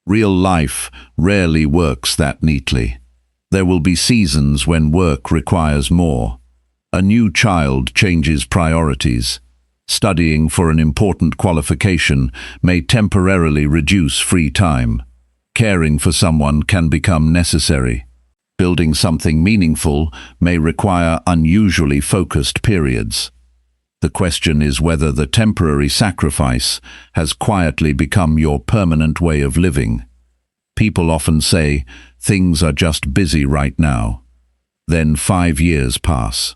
Real life rarely works that neatly. There will be seasons when work requires more. A new child changes priorities. Studying for an important qualification may temporarily reduce free time. Caring for someone can become necessary. Building something meaningful may require unusually focused periods. The question is whether the temporary sacrifice has quietly become your permanent way of living. People often say, things are just busy right now. Then 5 years pass.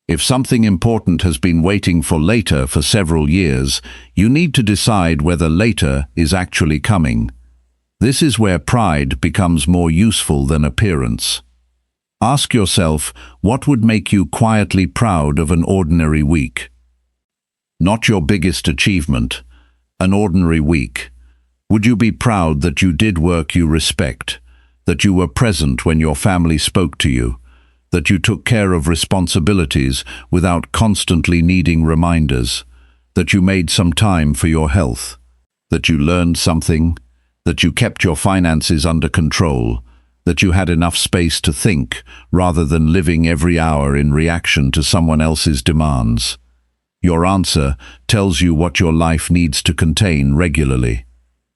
If something important has been waiting for later for several years, you need to decide whether later is actually coming. This is where pride becomes more useful than appearance. Ask yourself, what would make you quietly proud of an ordinary week? Not your biggest achievement, an ordinary week. Would you be proud that you did work you respect, that you were present when your family spoke to you, that you took care of responsibilities without constantly needing reminders, that you made some time for your health, that you learned something, that you kept your finances under control, that you had enough space to think rather than living every hour in reaction to someone else's demands? Your answer tells you what your life needs to contain regularly.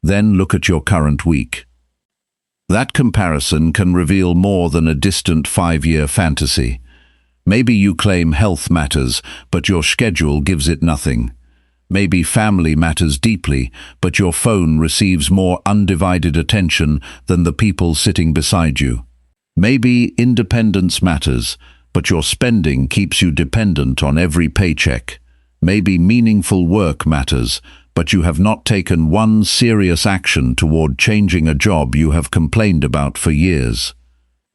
Then look at your current week. That comparison can reveal more than a distant 5-year fantasy. Maybe you claim health matters, but your schedule gives it nothing. Maybe family matters deeply, but your phone receives more undivided attention than the people sitting beside you. Maybe independence matters, but your spending keeps you dependent on every paycheck. Maybe meaningful work matters, but you have not taken one serious action toward changing a job you have complained about for years.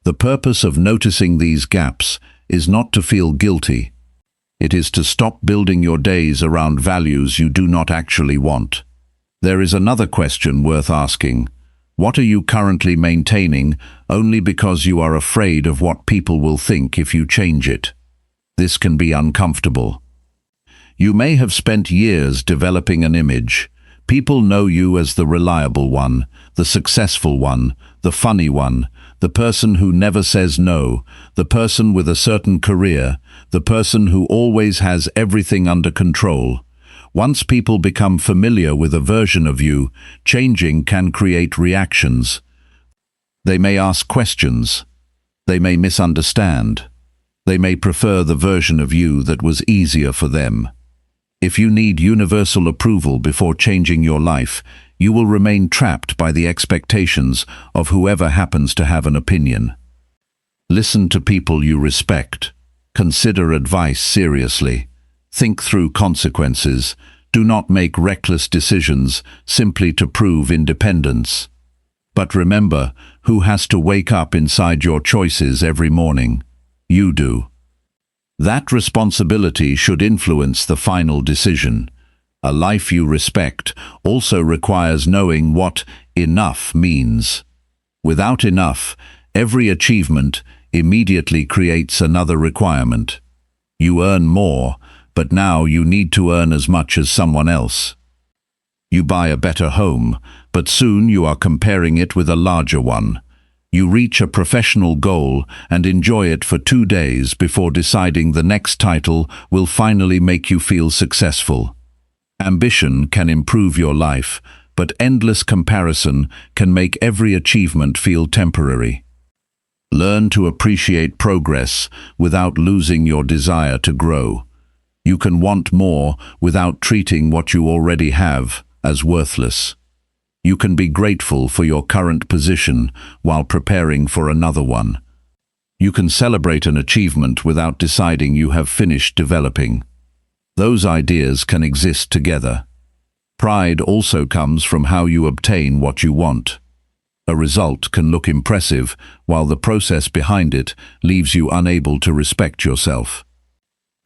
The purpose of noticing these gaps is not to feel guilty. It is to stop building your days around values you do not actually want. There is another question worth asking. What are you currently maintaining only because you are afraid of what people will think if you change it? This can be uncomfortable. You may have spent years developing an image. People know you as the reliable one, the successful one, the funny one, the person who never says no, the person with a certain career, the person who always has everything under control. Once people become familiar with a version of you, changing can create reactions. They may ask questions. They may misunderstand. They may prefer the version of you that was easier for them. If you need universal approval before changing your life, you will remain trapped by the expectations of whoever happens to have an opinion. Listen to people you respect. Consider advice seriously. Think through consequences. Do not make reckless decisions simply to prove independence. But remember, who has to wake up inside your choices every morning? You do. That responsibility should influence the final decision. A life you respect also requires knowing what enough means. Without enough, every achievement immediately creates another requirement. You earn more, but now you need to earn as much as someone else. You buy a better home, but soon you are comparing it with a larger one. You reach a professional goal and enjoy it for 2 days before deciding the next title will finally make you feel successful. Ambition can improve your life, but endless comparison can make every achievement feel temporary. Learn to appreciate progress without losing your desire to grow. You can want more without treating what you already have as worthless. You can be grateful for your current position while preparing for another one. You can celebrate an achievement without deciding you have finished developing. Those ideas can exist together. Pride also comes from how you obtain what you want. A result can look impressive, while the process behind it leaves you unable to respect yourself.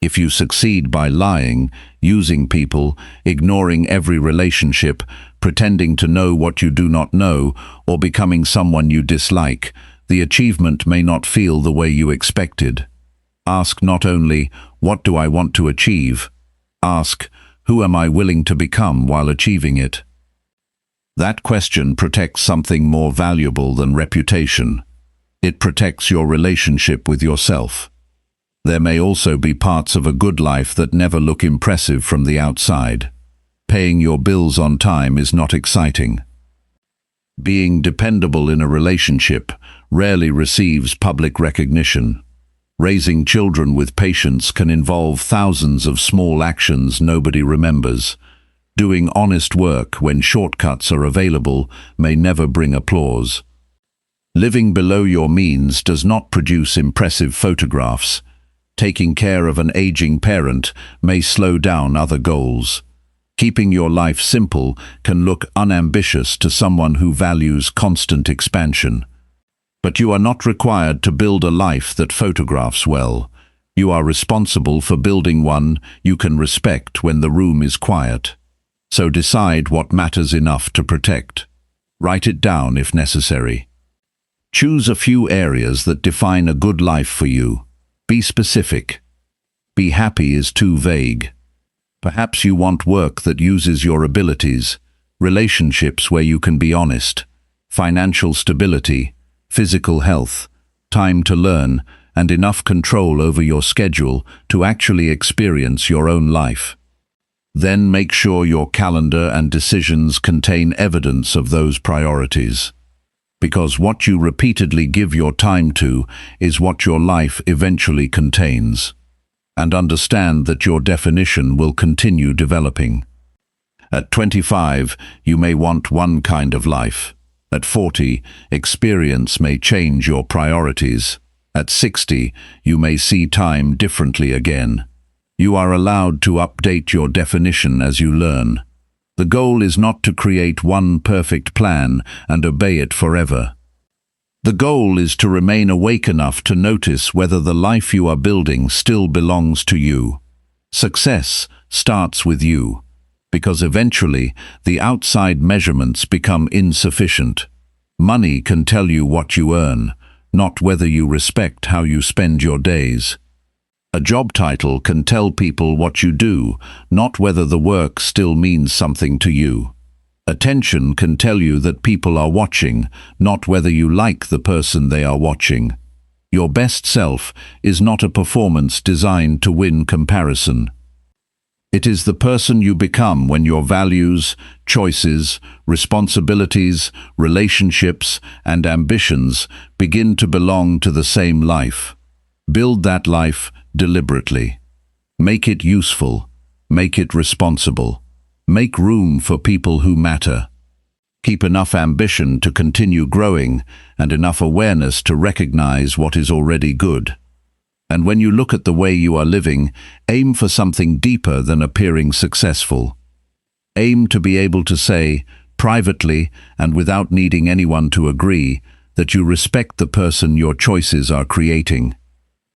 If you succeed by lying, using people, ignoring every relationship, pretending to know what you do not know, or becoming someone you dislike, the achievement may not feel the way you expected. Ask not only, what do I want to achieve? Ask, who am I willing to become while achieving it? That question protects something more valuable than reputation. It protects your relationship with yourself. There may also be parts of a good life that never look impressive from the outside. Paying your bills on time is not exciting. Being dependable in a relationship rarely receives public recognition. Raising children with patience can involve thousands of small actions nobody remembers. Doing honest work when shortcuts are available may never bring applause. Living below your means does not produce impressive photographs. Taking care of an aging parent may slow down other goals. Keeping your life simple can look unambitious to someone who values constant expansion. But you are not required to build a life that photographs well. You are responsible for building one you can respect when the room is quiet. So decide what matters enough to protect. Write it down if necessary. Choose a few areas that define a good life for you. Be specific. Be happy is too vague. Perhaps you want work that uses your abilities, relationships where you can be honest, financial stability, physical health, time to learn, and enough control over your schedule to actually experience your own life. Then make sure your calendar and decisions contain evidence of those priorities. Because what you repeatedly give your time to is what your life eventually contains. And understand that your definition will continue developing. At 25, you may want one kind of life. At 40, experience may change your priorities. At 60, you may see time differently again. You are allowed to update your definition as you learn. The goal is not to create one perfect plan and obey it forever. The goal is to remain awake enough to notice whether the life you are building still belongs to you. Success starts with you, because eventually the outside measurements become insufficient. Money can tell you what you earn, not whether you respect how you spend your days. A job title can tell people what you do, not whether the work still means something to you. Attention can tell you that people are watching, not whether you like the person they are watching. Your best self is not a performance designed to win comparison. It is the person you become when your values, choices, responsibilities, relationships, and ambitions begin to belong to the same life. Build that life deliberately. Make it useful. Make it responsible. Make room for people who matter. Keep enough ambition to continue growing and enough awareness to recognize what is already good. And when you look at the way you are living, aim for something deeper than appearing successful. Aim to be able to say, privately and without needing anyone to agree, that you respect the person your choices are creating.